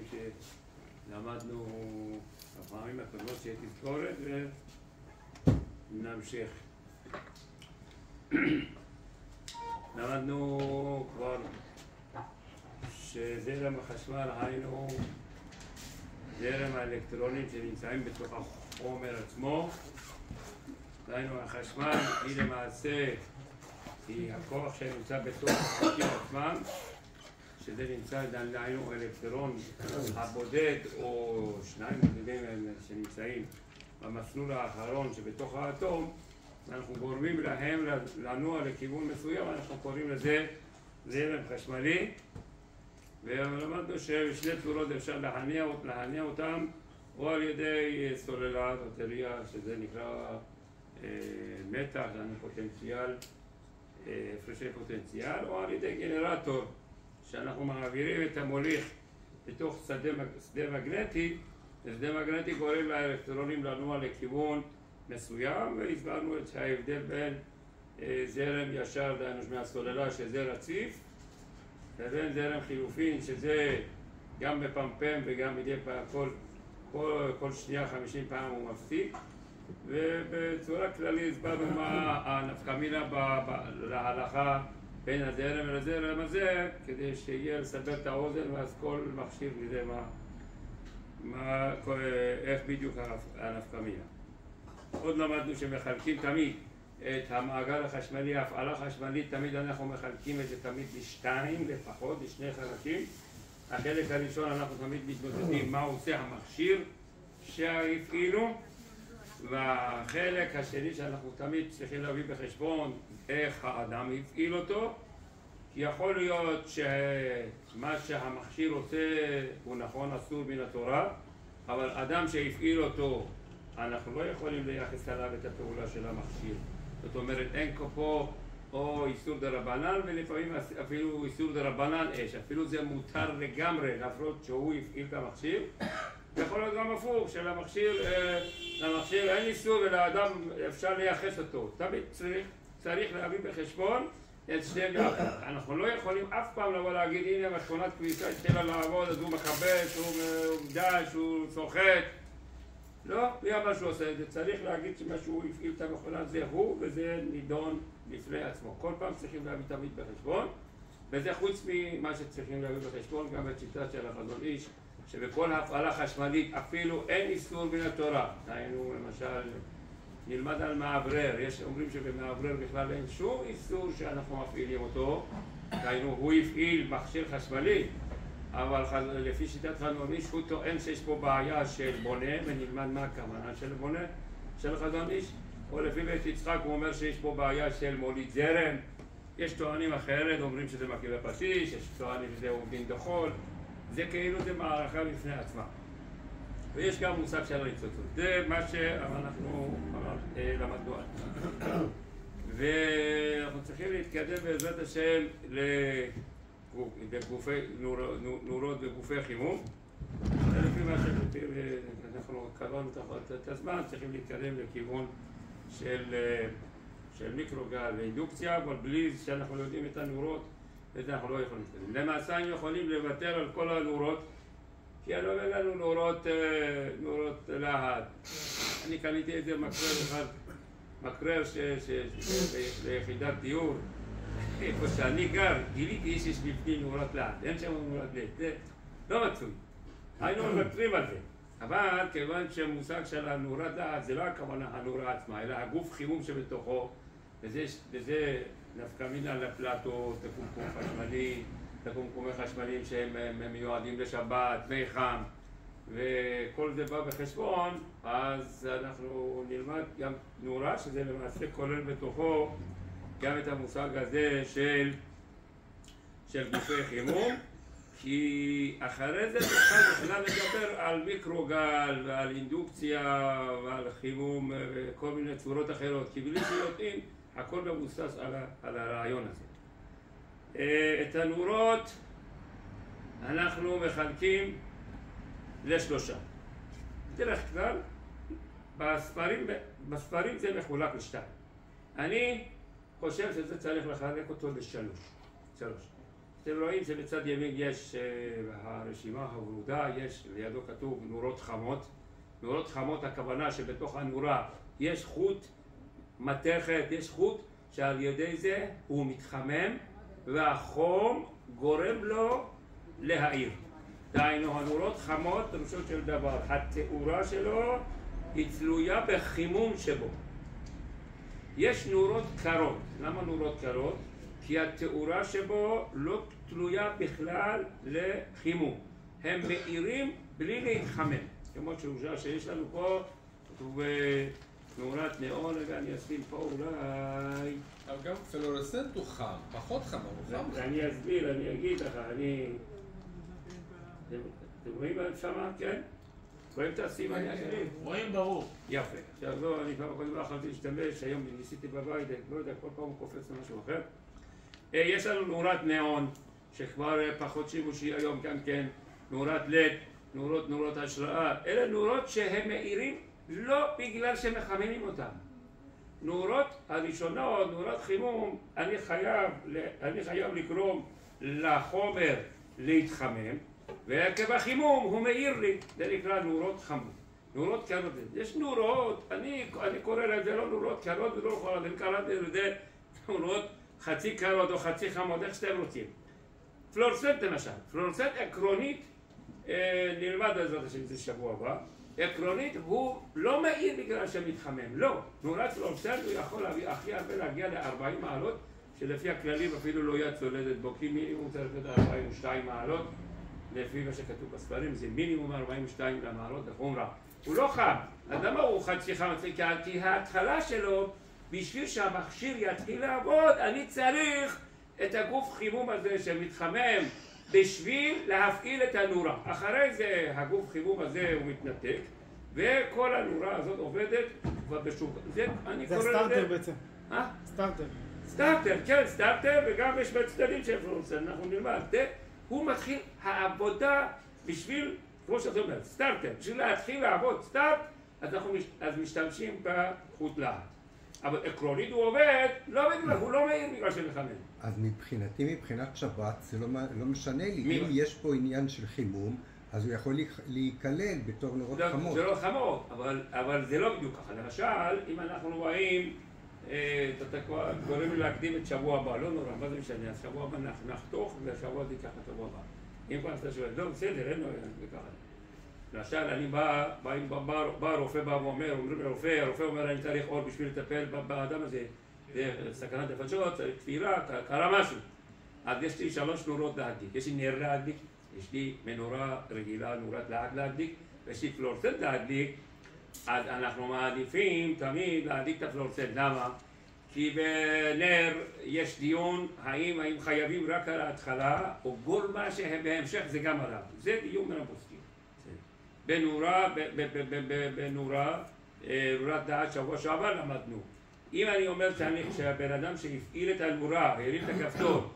שלמדנו בפעמים הקודמות שיהיה תזכורת ונמשיך. למדנו כבר שזרם החשמל היינו זרם האלקטרונים שנמצאים בתוך החומר עצמו. היינו החשמל היא למעשה היא הכוח שנמצא בתוך החלקים עצמם, שזה נמצא דהיינו אלקטרון הבודד או שניים בודדים שנמצאים במסלול האחרון שבתוך האטום. אנחנו גורמים להם לנוע לכיוון מסוים, אנחנו קוראים לזה זרם חשמלי. ולמדנו ששני צורות אפשר להניע אותם, או על ידי סוללה, בטריה, שזה נקרא מתח, זה פוטנציאל, הפרשי פוטנציאל, או על ידי גנרטור, שאנחנו מעבירים את המוליך בתוך שדה מגנטי, ושדה מגנטי גורם לאלקטרונים לנוע לכיוון מסוים, והסברנו את ההבדל בין זרם ישר, דהיינו מהסוללה שזה רציף, לבין זרם חילופין שזה גם מפמפם וגם מדי פעם, כל שנייה 50 פעם הוא מפסיק. ובצורה כללית הסברנו מה הנפקא מינה להלכה בין הזרם ולזרם הזה, כדי שיהיה לסבר את האוזן, ואז כל מכשיר ידע איך בדיוק הנפקא מינה. עוד למדנו שמחלקים תמיד את המעגל החשמלי, ההפעלה החשמלית, תמיד אנחנו מחלקים את זה תמיד לשתיים לפחות, לשני חלקים. החלק הראשון אנחנו תמיד מתמודדים מה עושה המכשיר שהפעילו, והחלק השני שאנחנו תמיד צריכים להביא בחשבון איך האדם הפעיל אותו, כי יכול להיות שמה שהמכשיר עושה הוא נכון אסור מן התורה, אבל אדם שהפעיל אותו אנחנו לא יכולים לייחס עליו את הפעולה של המכשיר. זאת אומרת, אין פה או איסור דרבנן, ולפעמים אפילו איסור דרבנן אש, אפילו זה מותר לגמרי, למרות שהוא הפעיל את המכשיר. יכול להיות גם הפוך, שלמכשיר אין איסור ולאדם אפשר לייחס אותו. תמיד צריך להביא בחשבון את שניהם יחד. אנחנו לא יכולים אף פעם לבוא להגיד, הנה מכונת כביסה התחילה לעבוד, אז הוא מכבש, הוא דש, הוא סוחט. לא, מה שהוא עושה את זה, צריך להגיד שמה שהוא הפעיל את המכונה זה הוא, וזה נידון לפני עצמו. כל פעם צריכים להביא תמיד בחשבון, וזה חוץ ממה שצריכים להביא בחשבון, גם בשיטה של החזון איש, שבכל הפעלה חשמלית אפילו אין איסור מן התורה. דהיינו, למשל, נלמד על מעברר, יש אומרים שבמעברר בכלל אין שום איסור שאנחנו מפעילים אותו, דהיינו, הוא הפעיל מכשיר חשמלי, אבל לפי שיטת חזון איש הוא טוען שיש פה בעיה של בונה, ונלמד מה הכוונה של בונה של חזון איש, או לפי בית יצחק הוא אומר שיש פה בעיה של מוליד זרם. יש טוענים אחרת, אומרים שזה מרכיב הפטיש, יש טוענים שזה עובדין דחול, זה כאילו זה מערכה בפני עצמה. ויש גם מושג של הריצוצות, זה מה שאנחנו למדנו על. ואנחנו צריכים להתקדם בעזרת השם לגופי נורות וגופי חימום. לפי מה שאנחנו קראנו את הזמן, צריכים להתקדם לכיוון של מיקרוגל ואינדוקציה, אבל בלי שאנחנו יודעים את הנורות, וזה אנחנו לא יכולים להתקדם. למעשה אנחנו יכולים לוותר על כל הנורות, כי אני אומר לנו נורות להט. אני קניתי איזה מקרר אחד, מקרר ליחידת דיור, איפה שאני גר, גיליתי שיש בפנים נורות להט, אין שם נורות להט, זה לא מצוי. היינו מוותרים על זה, אבל כיוון שהמושג של הנורת להט זה לא הכוונה הנורה עצמה, אלא הגוף חימום שבתוכו, וזה נפקא מינה לפלטות, לקומקום חשמלי, לקומקומי חשמליים שהם מיועדים לשבת, מי חם, וכל זה בא בחשבון, אז אנחנו נלמד גם נורה, שזה למעשה כולל בתוכו גם את המושג הזה של גופי חימום, כי אחרי זה בכלל לדבר על מיקרוגל ועל אינדוקציה ועל חימום וכל מיני צורות אחרות, כי בלי שיודעים הכל מבוסס על הרעיון הזה. את הנורות אנחנו מחלקים לשלושה. בדרך כלל בספרים זה מחולק לשתיים. אני חושב שזה צריך לחלק אותו לשלוש. את אתם רואים שבצד ימין יש הרשימה הוורודה, יש לידו כתוב נורות חמות. נורות חמות הכוונה שבתוך הנורה יש חוט מתכת, יש חוט שעל ידי זה הוא מתחמם והחום גורם לו להאיר. דהיינו הנורות חמות, פירושו של דבר, התאורה שלו היא תלויה בחימום שבו. יש נורות קרות. למה נורות קרות? כי התאורה שבו לא תלויה בכלל לחימום. הם מאירים בלי להתחמם. כמו תשושה שיש לנו פה, כתוב נורת נאון, ואני אשים פה אולי... אבל גם פלורסנט הוא חם, פחות חם, הוא חם. אני אסביר, אני אגיד לך, אתם רואים שמה? כן? רואים את הסימן שלי? רואים ברור. יפה. עכשיו לא, אני פעם קודם לא יכולתי להשתמש, היום ניסיתי בבית, לא יודע, כל פעם הוא קופץ למשהו אחר. יש לנו נורת נאון, שכבר פחות שימושי היום גם כן, נורת לד, נורות השראה. אלה נורות שהם מאירים לא בגלל שמחממים אותם. נורות הראשונות, נורת חימום, אני חייב לגרום לחומר להתחמם, ועקב החימום הוא מאיר לי. זה נקרא נורות חמות. נורות קרות. יש נורות, אני קורא לזה לא נורות קרות ולא חולות, אני קראתי לזה נורות חצי קרות או חצי חמות, איך שאתם רוצים. פלורסנט למשל, פלורסנט עקרונית, נלמד בעזרת השם זה שבוע הבא, עקרונית הוא לא מאיר בגלל שמתחמם, לא. נורת פלורסנט הוא יכול הכי הרבה להגיע ל-40 מעלות, שלפי הכללים אפילו לא יד צולדת בו, כי מינימום צריך להיות 42 מעלות, לפי מה שכתוב בספרים, זה מינימום 42 מעלות לחומרה. הוא לא חם. אז למה הוא חצי חם? כי ההתחלה שלו, בשביל שהמכשיר יתחיל לעבוד, אני צריך את הגוף חימום הזה שמתחמם בשביל להפעיל את הנורה. אחרי זה הגוף חימום הזה הוא מתנתק, וכל הנורה הזאת עובדת בשוק. זה הסטארטר בעצם. סטארטר. סטארטר, כן, סטארטר, וגם יש בצדדים שאפשר, אנחנו נלמד. הוא מתחיל העבודה בשביל, כמו שאתה אומר, סטארטר. בשביל להתחיל לעבוד סטארט, אז אנחנו משתמשים בחוט להט. אבל עקרונית הוא עובד, הוא לא מאיר בגלל שמחמם. אז מבחינתי, מבחינת שבת, זה לא משנה לי. אם יש פה עניין של חימום, אז הוא יכול להיכלל בתור נורות חמות. זה לא חמות, אבל זה לא בדיוק ככה. למשל, אם אנחנו רואים, אתה קוראים לי להקדים את שבוע הבא, לא נורא, מה זה משנה? אז שבוע הבא נחתוך, והשבוע זה ייקח את שבוע הבא. אם כבר אתה שואל, לא, בסדר, אין לו ככה. למשל, אני בא רופא אומרים לרופא, הרופא אומר, אני צריך אור בשביל לטפל באדם הזה. זה סכנת נפשות, צריך תפילה, קרה משהו. אז יש לי 3 נורות להדליק. יש לי נר להדליק, יש לי מנורה רגילה, נורת להט להדליק, ויש לי פלורסנט להדליק. אז אנחנו מעדיפים תמיד להדליק את הפלורסנט. למה? כי בנר יש דיון האם חייבים רק על ההתחלה, או כל מה שהם בהמשך זה גם עליו. זה דיון בין הפוסקים. בנורת דעת שבוע שעבר למדנו. אם אני אומר שהבן אדם שהפעיל את הנורה, הרים את הכפתור,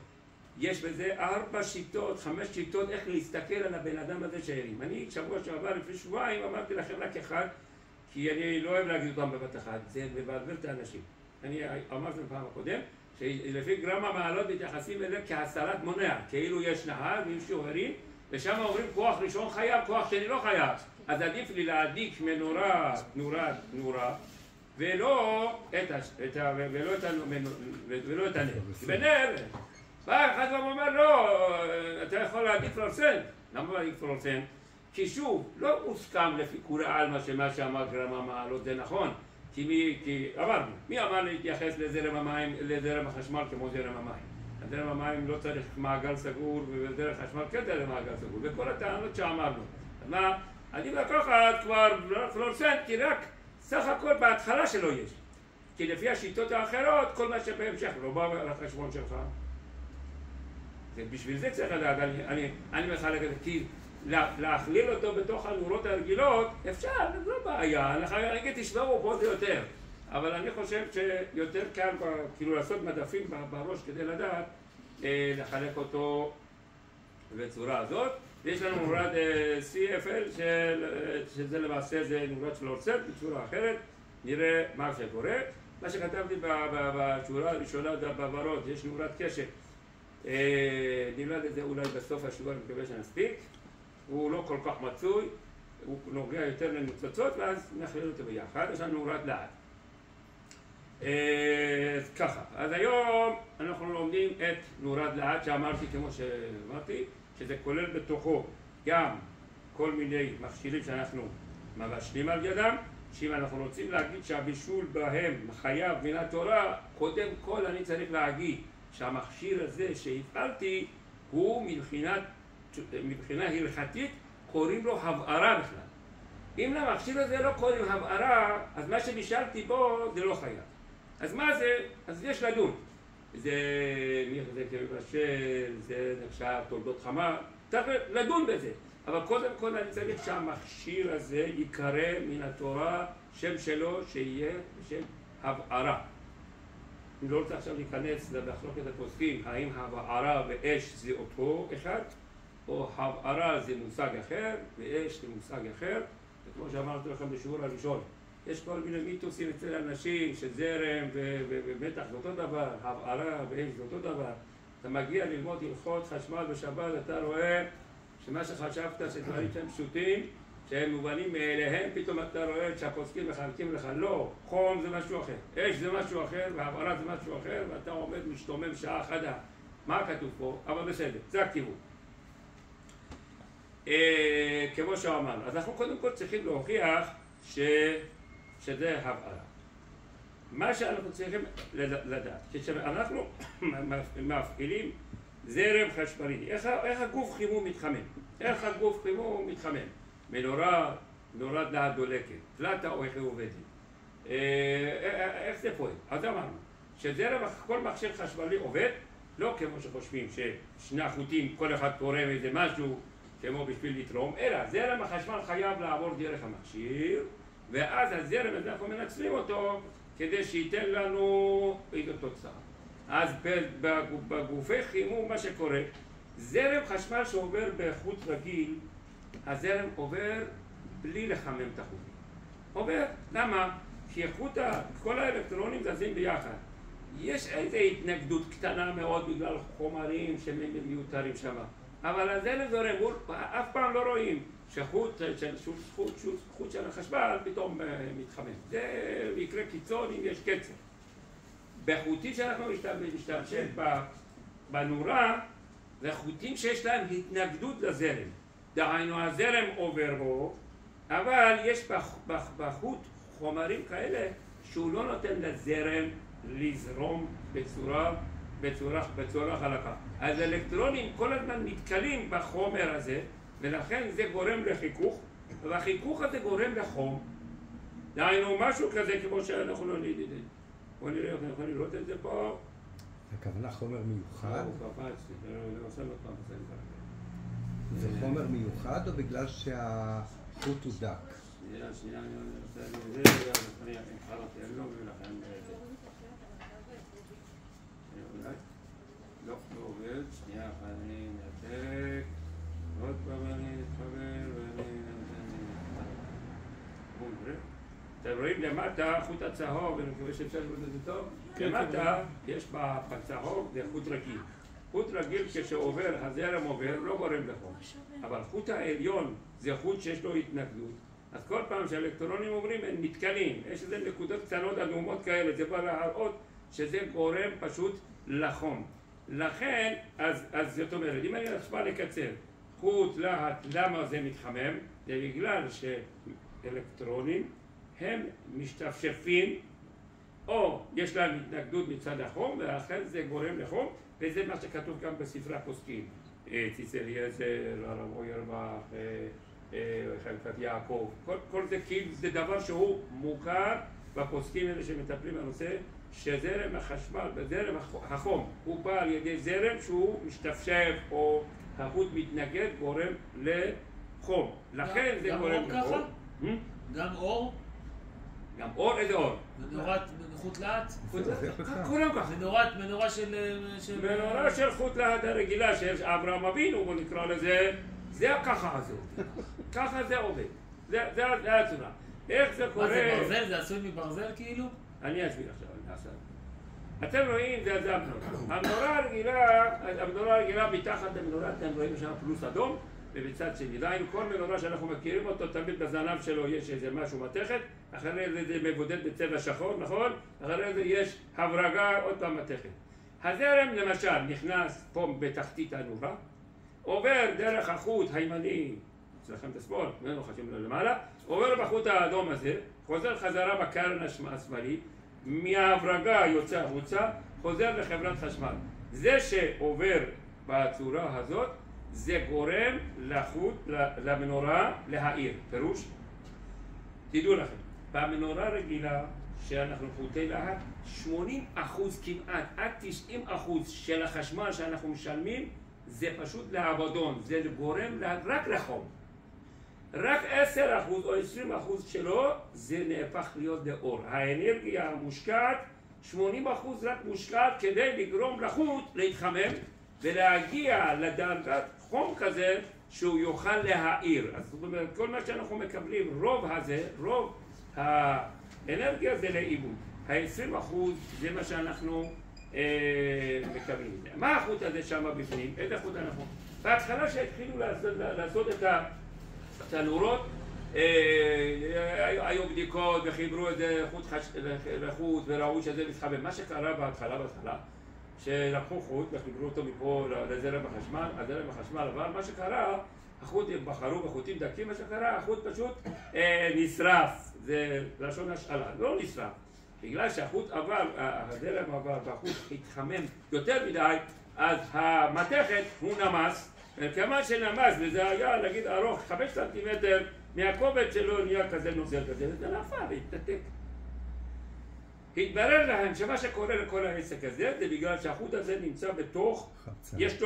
יש בזה 4 שיטות, 5 שיטות איך להסתכל על הבן אדם הזה שהרים. אני שבוע שעבר, לפני שבועיים, אמרתי לכם רק אחד, כי אני לא אוהב להגיד אותם בבת אחת, זה מבלבל את האנשים. אני אמרתי בפעם הקודם, שלפי גרם המעלות מתייחסים אליהם כהסרת מונע, כאילו יש נהר ומישהו הרים, ושם אומרים כוח ראשון חייב, כוח שני לא חייב. אז עדיף לי להדליק מנורה, נורה, ולא את הנר. בנר, בא אחד ואומר, לא, אתה יכול להדליק פלורסנט. למה להדליק פלורסנט? כי שוב, לא מוסכם לפי כולי עלמא שמה שאמר גרם המעלות זה נכון. כי אמרנו, מי אמר להתייחס לזרם המים, לזרם החשמל כמו זרם המים? זרם המים לא צריך מעגל סגור, וזרם החשמל כן צריך מעגל סגור. וכל הטענות שאמרנו. אז מה? אני לקחת כבר פלורסנט, כי רק סך הכל בהתחלה שלו יש. כי לפי השיטות האחרות, כל מה שבהמשך לא בא על החשבון שלך. ובשביל זה צריך לדעת, אני מחלק את זה, כי להכליל אותו בתוך הנורות הרגילות, אפשר, זה לא בעיה, אני אגיד תשמעו פה זה יותר. אבל אני חושב שיותר קל כאילו לעשות מדפים בראש כדי לדעת, לחלק אותו בצורה הזאת. ויש לנו נורת CFL, שזה למעשה זה נורת פלורסנט בצורה אחרת, נראה מה שקורה. מה שכתבתי בשורה הראשונה בברות, יש נורת קשת. נלמד את זה אולי בסוף השבוע, אני מקווה שנספיק. הוא לא כל כך מצוי, הוא נוגע יותר לנוצצות, ואז נכליל אותו ביחד. יש לנו נורת לעד. ככה, אז היום אנחנו לומדים את נורת לעד שאמרתי, כמו שאמרתי, שזה כולל בתוכו גם כל מיני מכשירים שאנחנו מבשלים על ידם, שאם אנחנו רוצים להגיד שהבישול בהם חייב מן התורה, קודם כל אני צריך להגיד שהמכשיר הזה שהפעלתי הוא מבחינה הלכתית קוראים לו הבערה בכלל. אם למכשיר הזה לא קוראים הבערה, אז מה שבישלתי בו זה לא חייב. אז מה זה? אז יש לדון. זה כמבשל, זה נחשב תולדות חמה, צריך לדון בזה. אבל קודם כל אני צריך שהמכשיר הזה יקרא מן התורה שם שלו שיהיה בשם הבערה. אני לא רוצה עכשיו להיכנס למחלוקת הפוסקים, האם הבערה ואש זה אותו אחד, או הבערה זה מושג אחר, ואש זה מושג אחר. וכמו שאמרתי לכם בשיעור הראשון, יש כל מיני מיתוסים אצל אנשים שזרם ומתח זה אותו דבר, הבערה ואש זה אותו דבר. אתה מגיע ללמוד הלכות חשמל בשבת, אתה רואה שמה שחשבת שדברים שהם פשוטים, שהם מובנים מאליהם, פתאום אתה רואה שהפוסקים מחלקים לך, לא, חום זה משהו אחר, אש זה משהו אחר, והבערה זה משהו אחר, ואתה עומד משתומם שעה חדה. מה כתוב פה? אבל בסדר, זה הכיוון. כמו שאמרנו, אז אנחנו קודם כל צריכים להוכיח שזה הבערה. מה שאנחנו צריכים לדעת, כשאנחנו מפעילים זרם חשמלי, איך הגוף חימום מתחמם? מנורה, נורת לעד דולקת, פלטה או איך היא עובדת. איך זה פועל? אז אמרנו, שזרם, כל מכשיר חשמלי עובד, לא כמו שחושבים ששני החוטים, כל אחד תורם איזה משהו, כמו בשביל לתרום, אלא זרם החשמל חייב לעבור דרך המכשיר, ואז הזרם הזה אנחנו מנצלים אותו כדי שייתן לנו איזו תוצאה. אז בגופי חימום מה שקורה, זרם חשמל שעובר בחוט רגיל, הזרם עובר בלי לחמם את החוטים. עובר, למה? כי כל האלקטרונים זזים ביחד. יש איזו התנגדות קטנה מאוד בגלל חומרים שמיותרים שם. אבל הזרם זורם, אף פעם לא רואים שחוט של החשמל פתאום מתחמם. זה מקרה קיצון אם יש קצר. בחוטים שאנחנו משתמשים בנורה, זה חוטים שיש להם התנגדות לזרם. דהיינו, הזרם עובר בו, אבל יש בחוט חומרים כאלה שהוא לא נותן לזרם לזרום בצורה חלקה. אז אלקטרונים כל הזמן נתקלים בחומר הזה, ולכן זה גורם לחיכוך, והחיכוך הזה גורם לחום. דהיינו, משהו כזה כמו שאנחנו לא נדעים. בוא נראה איך אנחנו לראות את זה פה. הכוונה חומר מיוחד? הוא קפצתי, זה עושה לו פעם בסדר. זה חומר מיוחד או בגלל שהחוט הוא דק? שנייה, אני עושה את זה, אני חלפתי, אני לא מבין לכם את זה. אולי? לא עובד, שנייה, אני נתק, עוד פעם אני אתחבר ואני אתם רואים למטה חוט הצהוב, ואני מקווה שאפשר לראות את זה טוב. למטה יש בצהוב, זה חוט רגיל. חוט רגיל כשעובר, הזרם עובר, לא גורם לחום. אבל חוט העליון זה חוט שיש לו התנגדות. אז כל פעם שהאלקטרונים עוברים הם נתקלים. יש איזה נקודות קטנות אדומות כאלה, זה בא להראות שזה גורם פשוט לחום. לכן, אז זאת אומרת, אם אני עכשיו לקצר, חוט להט, למה זה מתחמם? זה בגלל שאלקטרונים הם משתפשפים, או יש להם התנגדות מצד החום, ואכן זה גורם לחום, וזה מה שכתוב גם בספרי הפוסקים. ציץ אליעזר, הרב אוירבך, חלקת יעקב, כל זה כאילו זה דבר שהוא מוכר בפוסקים האלה שמטפלים בנושא, שזרם החשמל, בזרם החום, הוא בא על ידי זרם שהוא משתפשף, או החוט מתנגד, גורם לחום. לכן זה גורם לחום. גם אור? גם אור, איזה אור? חוט להט? כולם ככה. מנורה של... מנורה של חוט להט הרגילה של אברהם אבינו, בוא נקרא לזה, זה ככה הזה. ככה זה עובד. זה הצורה. איך זה קורה? מה זה ברזל? זה עשוי מברזל כאילו? אני אסביר עכשיו, אני אעשה. אתם רואים, זה המנורה הרגילה מתחת למנורה, אתם רואים שם פלוס אדום, ובצד שני, דהיינו כל מנורה שאנחנו מכירים אותו, תמיד בזנב שלו יש איזה משהו מתכת, אחרי זה מבודד בצבע שחור, נכון? אחרי זה יש הברגה, עוד פעם מתכת. הזרם למשל נכנס פה בתחתית הנורה, עובר דרך החוט הימני, אצלכם את השמאל, לא חשוב למעלה, עובר בחוט האדום הזה, חוזר חזרה בקרן השמאלי, מההברגה יוצא החוצה, חוזר לחברת חשמל. זה שעובר בצורה הזאת, זה גורם לחוט, למנורה להאיר. פירוש? תדעו לכם, במנורה רגילה שאנחנו חוטי להט, 80% כמעט עד 90% של החשמל שאנחנו משלמים זה פשוט לעבודון, זה גורם רק לחום. רק 10% או 20% שלו זה נהפך להיות לאור. האנרגיה המושקעת, 80% רק מושקעת כדי לגרום לחוט להתחמם ולהגיע לדרגת חום כזה שהוא יוכל להאיר. אז זאת אומרת, כל מה שאנחנו מקבלים, רוב האנרגיה זה לאיבוד. ה-20% זה מה שאנחנו מקבלים. מה החוט הזה שם בפנים? איזה חוט אנחנו? בהתחלה שהתחילו לעשות את הנורות, היו בדיקות וחיברו את זה חוט לחוט וראו שזה מתחמם. מה שקרה בהתחלה, שלקחו חוט וחיברו אותו מפה לזרם החשמל, הזרם החשמל עבר, מה שקרה, החוט בחרו בחוטים דקים, מה שקרה, החוט פשוט נשרף, זה לשון השאלה, לא נשרף. בגלל שהחוט עבר, הזרם עבר והחוט התחמם יותר מדי, אז המתכת הוא נמס, וכמה שנמס, וזה היה נגיד ארוך 5 סנטימטר, מהכובד שלו נהיה כזה נוזל כזה, וזה נפל והתנתק. התברר להם שמה שקורה לכל העסק הזה, זה בגלל שהחוט הזה נמצא בתוך, יש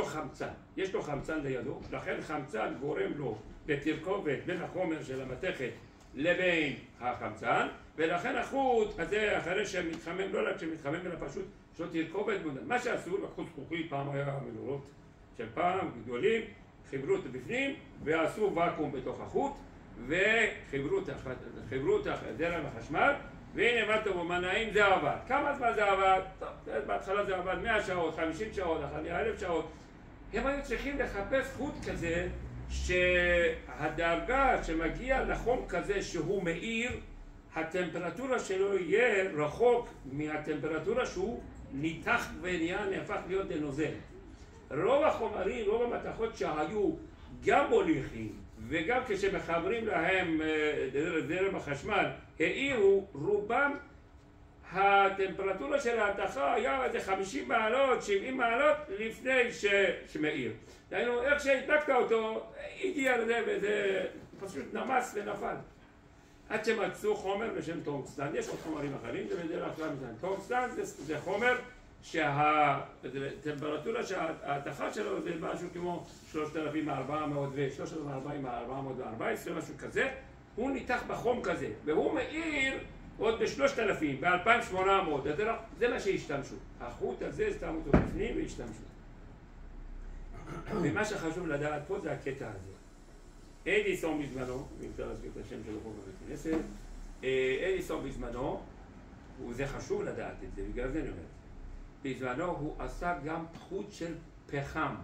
לו חמצן לידו, לכן חמצן גורם לו לתרכובת בין החומר של המתכת לבין החמצן, ולכן החוט הזה אחרי שמתחמם, לא רק שמתחמם אלא פשוט יש לו תרכובת מודד. מה שעשו, לקחו זכוכית, פעם היה מנורות של פעם גדולים, חיברו אותו בפנים ועשו ואקום בתוך החוט וחיברו את זרם החשמל, והנה מה טוב ומנעים זה עבד. כמה זמן זה עבד? טוב, בהתחלה זה עבד 100 שעות, 50 שעות, אחרי 1,000 שעות. הם היו צריכים לחפש חוט כזה שהדרגה שמגיע לחום כזה שהוא מאיר, הטמפרטורה שלו יהיה רחוק מהטמפרטורה שהוא ניתח ונהיה נהפך להיות לנוזל. רוב החומרים, רוב המתכות שהיו גם מוליכים וגם כשמחברים להם זרם החשמל העירו, רובם הטמפרטורה של ההתכה היה איזה 50 מעלות, 70 מעלות לפני שמאיר. דהיינו, איך שהדלקת אותו, הגיע לזה וזה פשוט נמס ונפל. עד שמצאו חומר בשם טונגסטן, יש עוד חומרים אחרים, זה בדרך כלל מזמן. טונגסטן זה חומר שהטמפרטורה שההתכה שלו זה משהו כמו 3,414, משהו כזה, הוא ניתח בחום כזה, והוא מאיר עוד ב-3,000, ב-2,800, זה מה שהשתמשו. החוט הזה שמו אותו בפנים והשתמשו. ומה שחשוב לדעת פה זה הקטע הזה. אדיסון בזמנו, אני רוצה להסביר את השם שלו פה בבית כנסת, אדיסון בזמנו, וזה חשוב לדעת את זה, בגלל זה אני אומר. בזמנו הוא עשה גם חוט של פחם.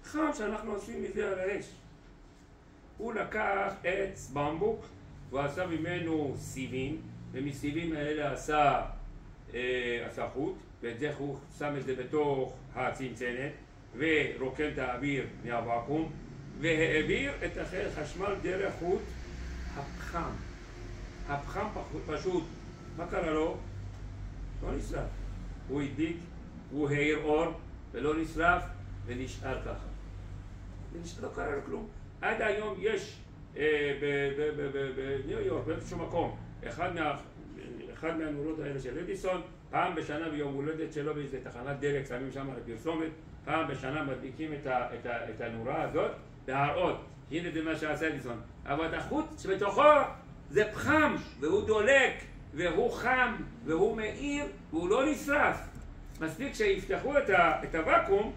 פחם שאנחנו עושים מזה על האש. הוא לקח עץ במבוק, הוא עשה ממנו סיבים, ומסיבים האלה עשה חוט, ואת זה הוא שם את זה בתוך הצנצנת, ורוקן את האוויר מהוואקום, והעביר את החשמל דרך חוט הפחם. הפחם פשוט, מה קרה לו? לא נשרף. הוא הדליק, הוא העיר אור, ולא נשרף, ונשאר ככה. לא קרה לו כלום. עד היום יש בניו יורק, באיזשהו מקום, אחד מהנורות האלה של אדיסון, פעם בשנה ביום הולדת שלו באיזו תחנת דלק, שמים שם לפרסומת, פעם בשנה מדליקים את הנורה הזאת, להראות, הנה זה מה שעשה אדיסון. אבל החוט שבתוכו זה פחם, והוא דולק, והוא חם, והוא מאיר, והוא לא נשרף. מספיק שיפתחו את הוואקום,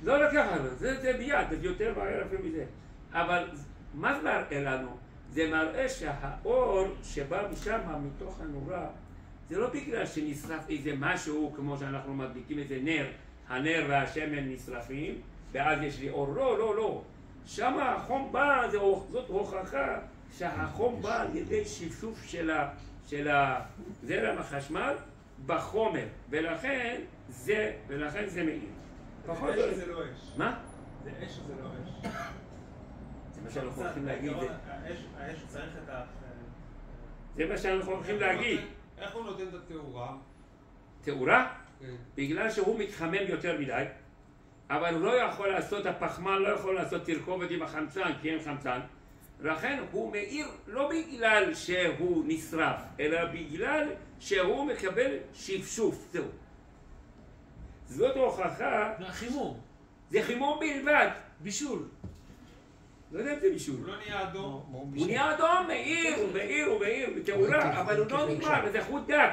לא לקחת, זה ביד, זה יותר מהר אפילו מזה. אבל מה זה מראה לנו? זה מראה שהאור שבא משם, מתוך הנורה, זה לא בגלל שנשרף איזה משהו כמו שאנחנו מדליקים איזה נר, הנר והשמן נשרפים, ואז יש לי אור. לא, לא, לא. שם החום בא, זאת הוכחה שהחום בא על ידי שפשוף של זרם החשמל בחומר, ולכן זה מאיר. פחות אש זה לא אש. מה? זה אש או זה לא אש? זה מה שאנחנו הולכים להגיד. האש צריך את ה... זה מה שאנחנו הולכים להגיד. איך הוא נותן את התאורה? תאורה? כן. בגלל שהוא מתחמם יותר מדי, אבל הוא לא יכול לעשות, הפחמן לא יכול לעשות תרכובת עם החמצן, כי אין חמצן, ולכן הוא מאיר לא בגלל שהוא נשרף, אלא בגלל שהוא מקבל שפשוף. זהו. זאת הוכחה... זה חימום. זה חימום בלבד. בישול. לא יודע אם זה בישול. הוא לא נהיה אדום. הוא נהיה אדום, מאיר, בתאורה, אבל הוא לא נגמר, וזה חוט דק.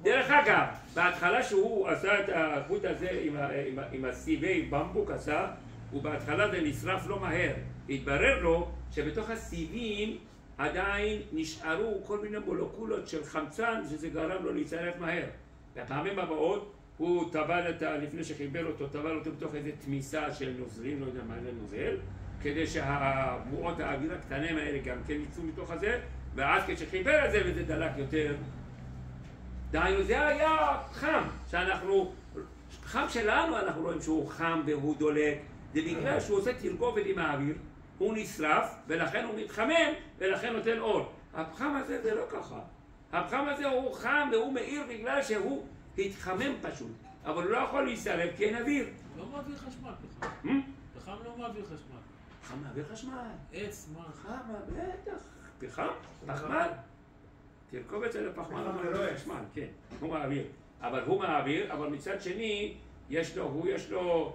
דרך אגב, בהתחלה שהוא עשה את החוט הזה עם הסיבי במבוק עשה, ובהתחלה זה נשרף לא מהר. התברר לו שבתוך הסיבים עדיין נשארו כל מיני מולקולות של חמצן, שזה גרם לו להיצרף מהר. והפעמים הבאות הוא טבל לפני שחיבר אותו, טבל אותו בתוך איזו תמיסה של נוזלים, לא יודע מה זה נוזל, כדי שהבועות האוויר הקטנים האלה גם כן יצאו מתוך הזה, ואז כשחיבר את זה וזה דלק יותר. דהיינו, זה היה חם, חם שלנו אנחנו רואים שהוא חם והוא דולק, זה בגלל שהוא עושה תרכובת עם האוויר, הוא נשרף, ולכן הוא מתחמם, ולכן נותן אור. הפחם הזה זה לא ככה. הפחם הזה הוא חם והוא מאיר בגלל שהוא התחמם פשוט, אבל הוא לא יכול להישרף כי אין אוויר. לא מעביר חשמל פחם. פחם לא מעביר חשמל. פחם מעביר חשמל. עץ, מה? פחם, בטח. פחם? פחמן. תרכובת של הפחמן לא מעביר חשמל, כן. הוא מעביר. אבל הוא מעביר, אבל מצד שני, יש לו,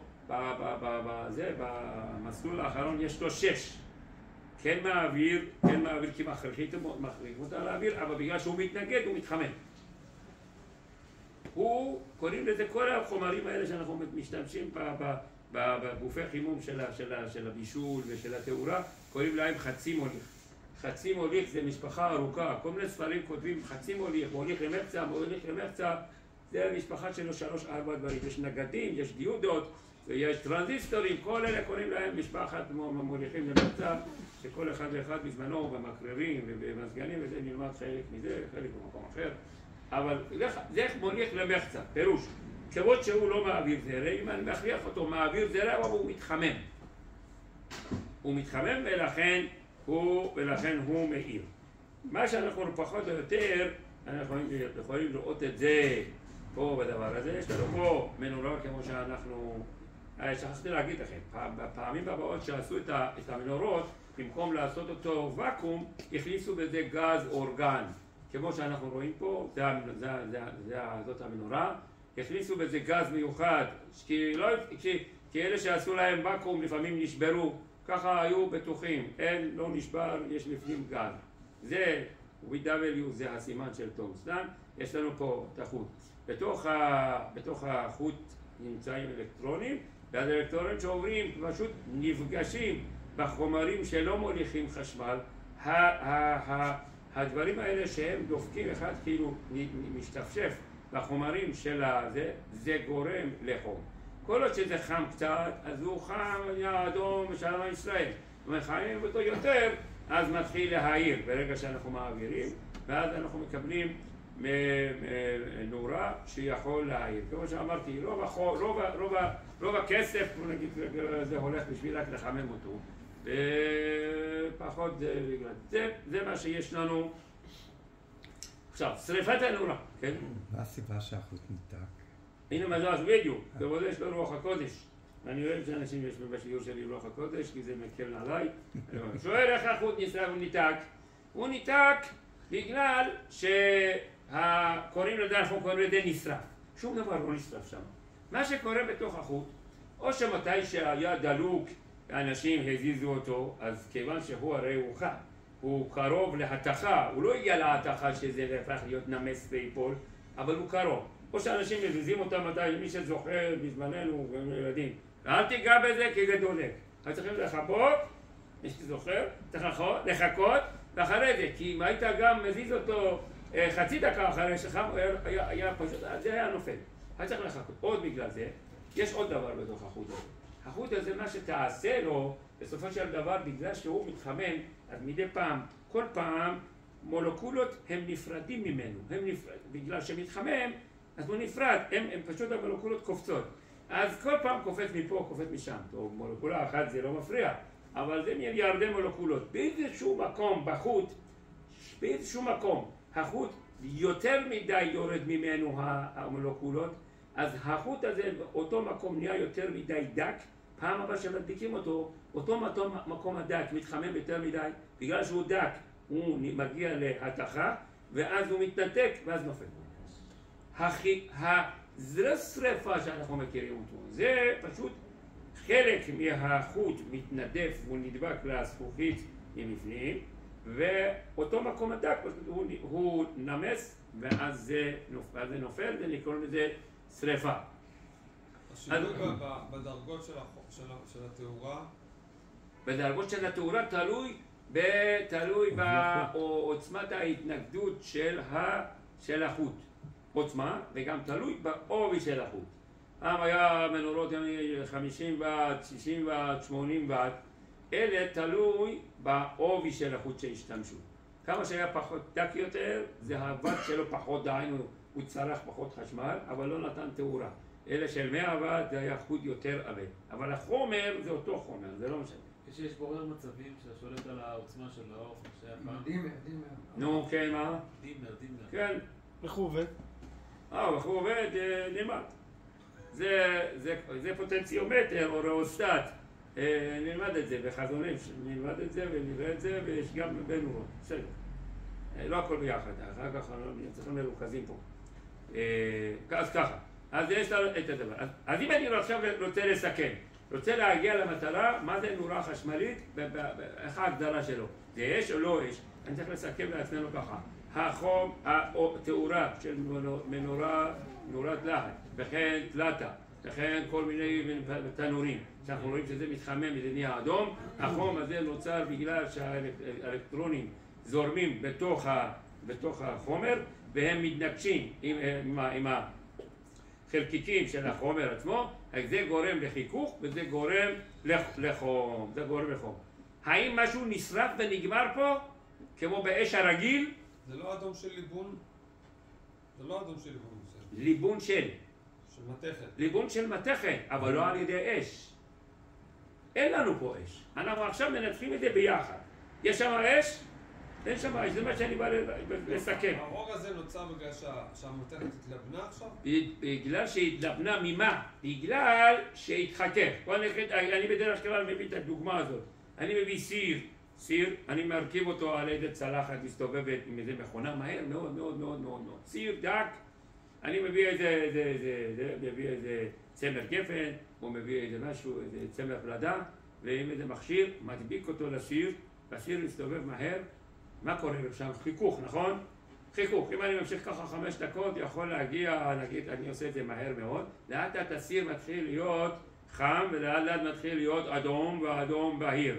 במסלול האחרון יש לו 6. כן מעביר, כי מכריחים אותה לאוויר, אבל בגלל שהוא מתנגד, הוא מתחמם. קוראים לזה כל החומרים האלה שאנחנו משתמשים בגופי חימום של הבישול ושל התאורה, קוראים להם חצי מוליך. חצי מוליך זה משפחה ארוכה, כל מיני ספרים כותבים חצי מוליך, מוליך למחצה, זה משפחה שלו 3-4 דברים, יש נגדים, יש דיודות, ויש טרנזיסטורים, כל אלה קוראים להם משפחת מוליכים למחצה, שכל אחד ואחד בזמנו במקררים ובמזגנים, וזה נלמד חלק מזה, חלק במקום אחר. אבל זה מוליך למחצה, פירוש. כבוד שהוא לא מעביר זרע, אם אני מכריח אותו מעביר זרע, אבל הוא מתחמם. הוא מתחמם ולכן הוא מאיר. מה שאנחנו פחות או יותר, אנחנו יכולים לראות את זה פה בדבר הזה. יש לנו פה מנורה כמו שאנחנו... שכחתי להגיד לכם, בפעמים הבאות שעשו את המנורות, במקום לעשות אותו ואקום, הכניסו בזה גז אורגן. כמו שאנחנו רואים פה, זאת המנורה, הכניסו בזה גז מיוחד, כי אלה שעשו להם ואקום לפעמים נשברו, ככה היו בטוחים, אין, לא נשבר, יש לפנים גז. זה WW, זה הסימן של טונגסטן, יש לנו פה את החוט. בתוך החוט נמצאים אלקטרונים, ואז האלקטרונים שעוברים פשוט נפגשים בחומרים שלא מוליכים חשמל, הדברים האלה שהם דופקים אחד כאילו משתפשף בחומרים של זה גורם לחום. כל עוד שזה חם קצת, אז הוא חם, נהיה אדום ושלום ישראל. ומחממים אותו יותר, אז מתחיל להעיר ברגע שאנחנו מעבירים, ואז אנחנו מקבלים נורה שיכול להעיר. כמו שאמרתי, רוב הכסף, נגיד, זה הולך בשביל רק לחמם אותו. ופחות זה מה שיש לנו. עכשיו, שריפת הנורה, כן? מה הסיבה שהחוט ניתק? הנה מזוז בדיוק, כבוד יש לו רוח הקודש. אני אוהב שאנשים יש בשיעור שלי רוח הקודש, כי זה מקל עליי. שואל איך החוט ניתק? הוא ניתק בגלל שקוראים לזה, אנחנו קוראים לזה נשרף. שום דבר לא נשרף שם. מה שקורה בתוך החוט, או שמתי שהיה דלוק, האנשים הזיזו אותו, אז כיוון שהוא הרי הוא חד, הוא קרוב להתכה, הוא לא הגיע להתכה שזה הפך להיות נמס ויפול, אבל הוא קרוב. או שאנשים מזיזים אותם מתי, מי שזוכר בזמננו, ילדים, אל תיגע בזה כי זה דולק. אז צריכים לחכות, מי שזוכר, צריך לחכות, ואחרי זה, כי אם היית גם מזיז אותו חצי דקה אחרי שחם היה פשוט, זה היה נופל. היה צריך לחכות. עוד בגלל זה, יש עוד דבר בתוך החוט הזה. החוט הזה, מה שתעשה לו, בסופו של דבר, בגלל שהוא מתחמם, אז מדי פעם, כל פעם, מולקולות הם נפרדים ממנו. בגלל שמתחמם, אז הוא נפרד, הם פשוט המולקולות קופצות. אז כל פעם קופץ מפה, קופץ משם. טוב, מולקולה אחת זה לא מפריע, אבל זה מיליארדי מולקולות. באיזשהו מקום בחוט, באיזשהו מקום, החוט יותר מדי יורד ממנו המולקולות, אז החוט הזה באותו מקום נהיה יותר מדי דק, פעם הבאה שמדביקים אותו, אותו מקום הדק מתחמם יותר מדי, בגלל שהוא דק, הוא מגיע להתכה, ואז הוא מתנתק, ואז נופל. זה שריפה שאנחנו מכירים אותו, זה פשוט חלק מהחוט מתנדף והוא נדבק לזכוכית מבפנים, ואותו מקום הדק הוא נמס, ואז זה נופל, ונקרא לזה שריפה. השינוי בדרגות של התאורה? בדרגות של התאורה תלוי בעוצמת ההתנגדות של החוט. עוצמה, וגם תלוי בעובי של החוט. פעם היה מנורות 50 ואט, 60 ואט, 80 ואט, אלה תלוי בעובי של החוט שהשתמשו. כמה שהיה פחות דק יותר, זה הוואט שלו פחות דהיינו, הוא צרך פחות חשמל, אבל לא נתן תאורה. אלה של 100 ואט זה היה חוט יותר עבה. אבל החומר זה אותו חומר, זה לא משנה. כשיש בורר מצבים ששולט על העוצמה של האור, שהיה פעם. דימר. נו, כן, מה? דימר. כן. איך הוא עובד? איך הוא עובד? נלמד. זה פוטנציומטר או ראוסטט. נלמד את זה בחזונים, נלמד את זה ונראה את זה, ויש גם בנורות. בסדר. לא הכל ביחד, אחר כך צריכים מרוכזים פה. אז ככה, אז יש לנו את הדבר. אז אם אני עכשיו רוצה לסכם, רוצה להגיע למטרה, מה זה נורה חשמלית, איך ההגדרה שלו? זה אש או לא אש? אני צריך לסכם לעצמנו ככה. החום, התאורה של נורת לחץ, וכן תלתה, וכן כל מיני תנורים, שאנחנו רואים שזה מתחמם וזה נהיה אדום, החום הזה נוצר בגלל שהאלקטרונים זורמים בתוך החומר, והם מתנגשים עם החלקיקים של החומר עצמו, אז זה גורם לחיכוך וזה גורם לחום, האם משהו נשרף ונגמר פה, כמו באש הרגיל? זה לא אדום של ליבון? ליבון של מתכת. ליבון של מתכת, אבל לא על ידי אש. אין לנו פה אש. אנחנו עכשיו מנתחים את זה ביחד. יש שם אש? אין שם אש, זה מה שאני בא לסכם. האור הזה נוצר בגלל שהמתכת התלבנה עכשיו? בגלל שהתלבנה ממה? בגלל שהתחכך. אני בדרך כלל מביא את הדוגמה הזאת. אני מביא סיר, אני מרכיב אותו על ידי צלחת מסתובבת עם איזה מכונה מהר מאוד. סיר דק, אני מביא איזה צמר גפן, או מביא איזה משהו, איזה צמר פלדה, ועם איזה מכשיר, מדביק אותו לסיר, והסיר מסתובב מהר. מה קורה שם? חיכוך, נכון? חיכוך. אם אני ממשיך ככה 5 דקות, יכול להגיע, נגיד, אני עושה את זה מהר מאוד, לאט לאט הסיר מתחיל להיות חם, ולאט לאט מתחיל להיות אדום, ואדום בהיר.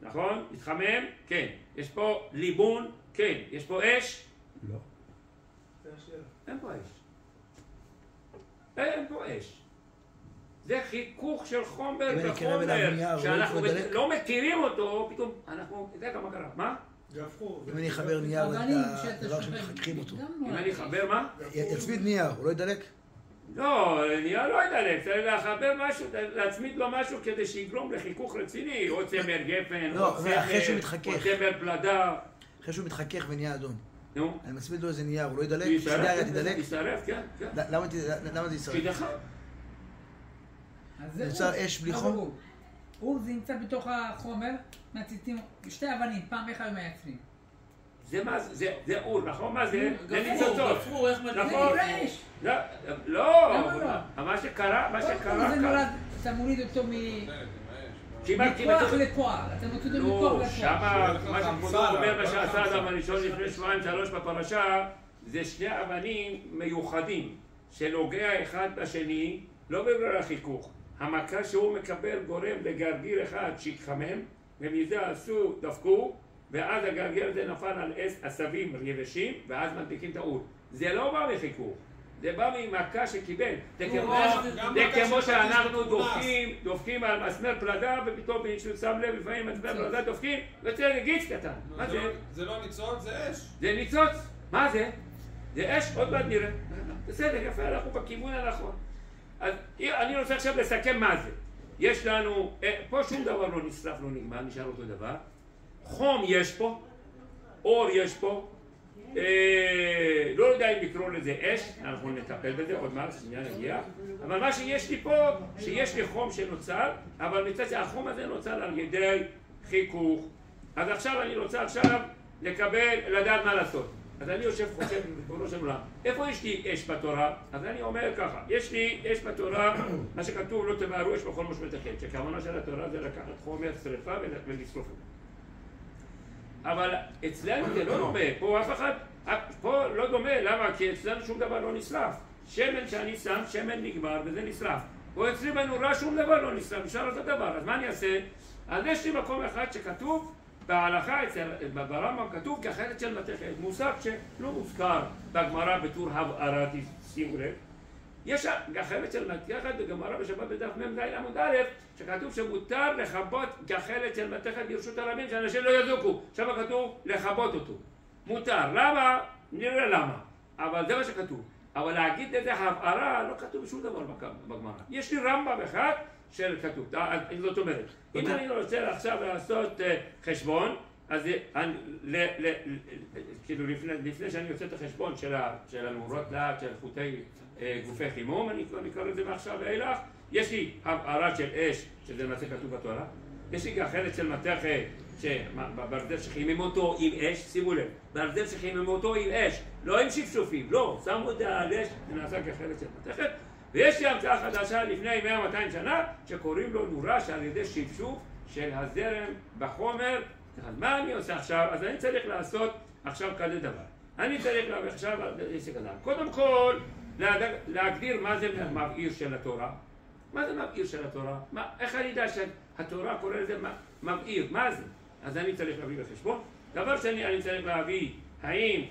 נכון? מתחמם? כן. יש פה ליבון? כן. יש פה אש? לא. אין פה אש. אין פה אש. זה חיכוך של חומר בחומר, שאנחנו לא מכירים אותו, פתאום אנחנו, אתה יודע כמה קרה, מה? אם אני אחבר נייר, הדבר שמחככים אותו. אם אני אחבר מה? יצמיד נייר, הוא לא ידלק? לא, נייר לא ידלק, צריך לחבר משהו, להצמיד לו משהו כדי שיגרום לחיכוך רציני, או צמר גפן, או צמר פלדה. אחרי שהוא מתחכך ונהיה אדום. נו? אני מצמיד לו איזה נייר, הוא לא ידלק? סיגריה תדלק? ישרף, כן. למה זה ישרף? שידחה. זה נוצר אש בלי חום? אור זה נמצא בתוך החומר, מציתים שתי אבנים, פעם איך היו מייצרים. זה מה זה? זה אור, נכון? מה זה? זה ניצוצות. גפרור, איך מדליק? נכון? לא, מה שקרה זה נולד, אתה מוריד אותו מכוח לפועל, אתה מוציא אותו מכוח לפועל. שמה, מה שכבודו אומר, מה שעשה אדם הראשון לפני 2-3 בפרשה, זה שני אבנים מיוחדים, שנוגע אחד בשני, לא בגלל החיכוך. המכה שהוא מקבל גורם לגרגיר אחד שהתחמם, ומזה דפקו, ואז הגרגר הזה נפל על עשבים יבשים, ואז מדליקים את האור. זה לא בא מחיכוך, זה בא ממכה שקיבל. זה כמו שאנחנו דופקים על מסמר פלדה, ופתאום מישהו שם לב, לפעמים מסמר פלדה דופקים, ויוצא גיץ קטן. מה זה? זה לא ניצוץ, זה אש. זה ניצוץ. מה זה? זה אש, עוד מעט נראה. בסדר, יפה, אנחנו בכיוון הנכון. אז אני רוצה עכשיו לסכם מה זה. יש לנו, פה שום דבר לא נשרף, לא נגמר, נשאר אותו דבר. חום יש פה, אור יש פה, לא יודע אם לקרוא לזה אש, אנחנו נטפל בזה, עוד מעט, שנייה נגיע. אבל מה שיש לי פה, שיש לי חום שנוצר, אבל מצד שהחום הזה נוצר על ידי חיכוך. אז עכשיו אני רוצה לדעת מה לעשות. אז אני חושב בראש המולה, איפה יש לי אש בתורה? אז אני אומר ככה, יש לי אש בתורה, מה שכתוב לא תבערו אש בכל מושבתכם, שכוונה של התורה זה לקחת חומר שרפה ולשרוף אותו. אבל אצלנו זה לא דומה, פה לא דומה, למה? כי אצלנו שום דבר לא נשרף. שמן שאני שם, שמן נגמר וזה נשרף. פה אצלי בנורה שום דבר לא נשרף, נשאר אותו דבר, אז מה אני אעשה? אז יש לי מקום אחד שכתוב, בהלכה, ברמב"ם כתוב כחלק של מתכת, מושג שלא מוזכר בגמרא בתור הבערה, שימו לב. יש גחלת של מתכת בגמרא בשבת בדף מ"ז עמוד א', שכתוב שמותר לכבות גחלת של מתכת ברשות הרבים שאנשים לא יזוקו. שם כתוב לכבות אותו. מותר. למה? נראה למה. אבל זה מה שכתוב. אבל להגיד איזה הבערה לא כתוב בשום דבר בגמרא. יש לי רמב"ם אחד של כתוב. זאת אומרת, אם אני רוצה עכשיו לעשות חשבון, אז כאילו לפני שאני עושה את החשבון של הנורות להט, של חוטי גופי חימום, אני אקרא לזה מעכשיו ואילך, יש לי הבערה של אש, שזה מה שכתוב בתורה, יש לי גחלת של מתכת, ברזל שחימם אותו עם אש, שימו לב, ברזל שחימם אותו עם אש, לא עם שפשופים, לא, שמו את על אש, זה נעשה גחלת של מתכת, ויש לי המצאה חדשה לפני 100-200 שנה, שקוראים לו נורה שעל ידי שפשוף של הזרם בחומר. אז מה אני עושה עכשיו? אז אני צריך לעשות עכשיו כזה דבר. אני צריך עכשיו, קודם כל, להגדיר מה זה מבעיר של התורה. מה זה מבעיר של התורה? איך אני יודע שהתורה קורא לזה מבעיר? מה זה? אז אני צריך להביא בחשבון. דבר שני, אני צריך להביא האם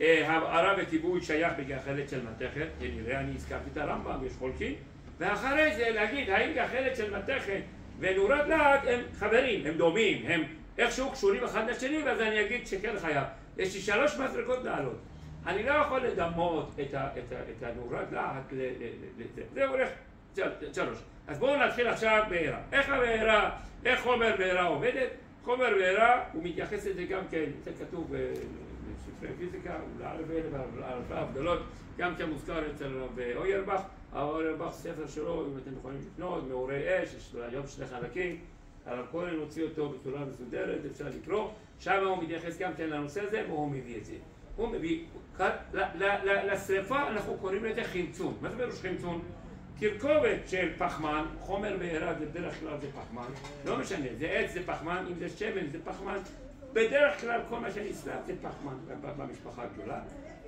הבערה וכיבוי שייך בגחלת של מתכת. נראה, אני הזכרתי את הרמב"ם, יש חולקים. ואחרי זה להגיד האם גחלת של מתכת ונורת להט הם חברים, הם דומים, הם איכשהו קשורים אחד לשני, ואז אני אגיד שכן חייב. יש לי 3 מדרגות לעלות. אני לא יכול לדמות את הנורת להט לזה. זה הולך 3. אז בואו נתחיל עכשיו בעירה. איך חומר בעירה עובדת? חומר בעירה, הוא מתייחס לזה גם כן, זה כתוב בספרי פיזיקה, לערבי הבדלות, גם כן מוזכר אצל אוירבך. אוירבך, ספר שלו, אם אתם יכולים לקנות, מאורי אש, יש לו היום 2 חלקים. הרב כהן הוציא אותו בצורה מסודרת, אפשר לקרוא, שם הוא מתייחס גם כן לנושא הזה, והוא מביא את זה. הוא מביא, לשריפה אנחנו קוראים לזה חמצון. מה זה פירוש חמצון? תרכובת של פחמן, חומר בעירה זה בדרך כלל זה פחמן, לא משנה, זה עץ זה פחמן, אם זה שמן זה פחמן, בדרך כלל כל מה שנשרף זה פחמן במשפחה הגדולה.